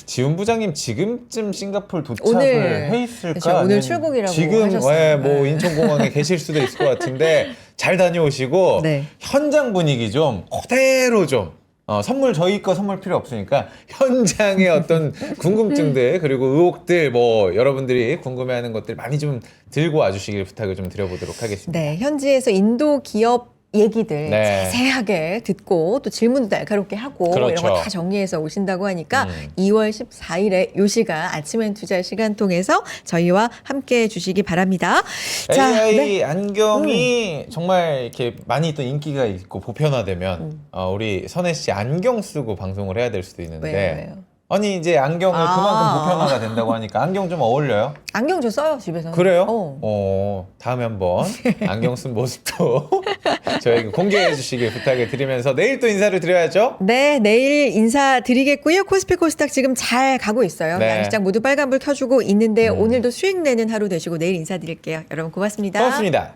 지훈 부장님 지금쯤 싱가포르 도착을 오늘, 해 있을까? 그렇죠. 오늘 아니면 출국이라고 지금 하셨어요. 뭐 네. 인천공항에 계실 수도 있을 것 같은데 잘 다녀오시고 네. 현장 분위기 좀 그대로 좀 선물 저희 거 선물 필요 없으니까 현장의 어떤 궁금증들 그리고 의혹들 뭐 여러분들이 궁금해하는 것들 많이 좀 들고 와주시길 부탁을 좀 드려보도록 하겠습니다. 네, 현지에서 인도 기업 얘기들 네. 자세하게 듣고 또 질문도 날카롭게 하고 그렇죠. 이런 거 다 정리해서 오신다고 하니까 2월 14일에 요 시간 아침엔 투자 시간 통해서 저희와 함께 해주시기 바랍니다. AI 네. 안경이 정말 이렇게 많이 또 인기가 있고 보편화되면 우리 선혜 씨 안경 쓰고 방송을 해야 될 수도 있는데 왜요? 아니 이제 안경을 아. 그만큼 보편화가 된다고 하니까 안경 좀 어울려요? 안경 저 써요 집에서. 그래요? 다음에 한번 안경 쓴 모습도 저에게 공개해 주시길 부탁을 드리면서 내일 또 인사를 드려야죠. 네, 내일 인사드리겠고요. 코스피 코스닥 지금 잘 가고 있어요. 네. 양시장 모두 빨간불 켜주고 있는데 오늘도 수익 내는 하루 되시고 내일 인사드릴게요. 여러분 고맙습니다. 고맙습니다.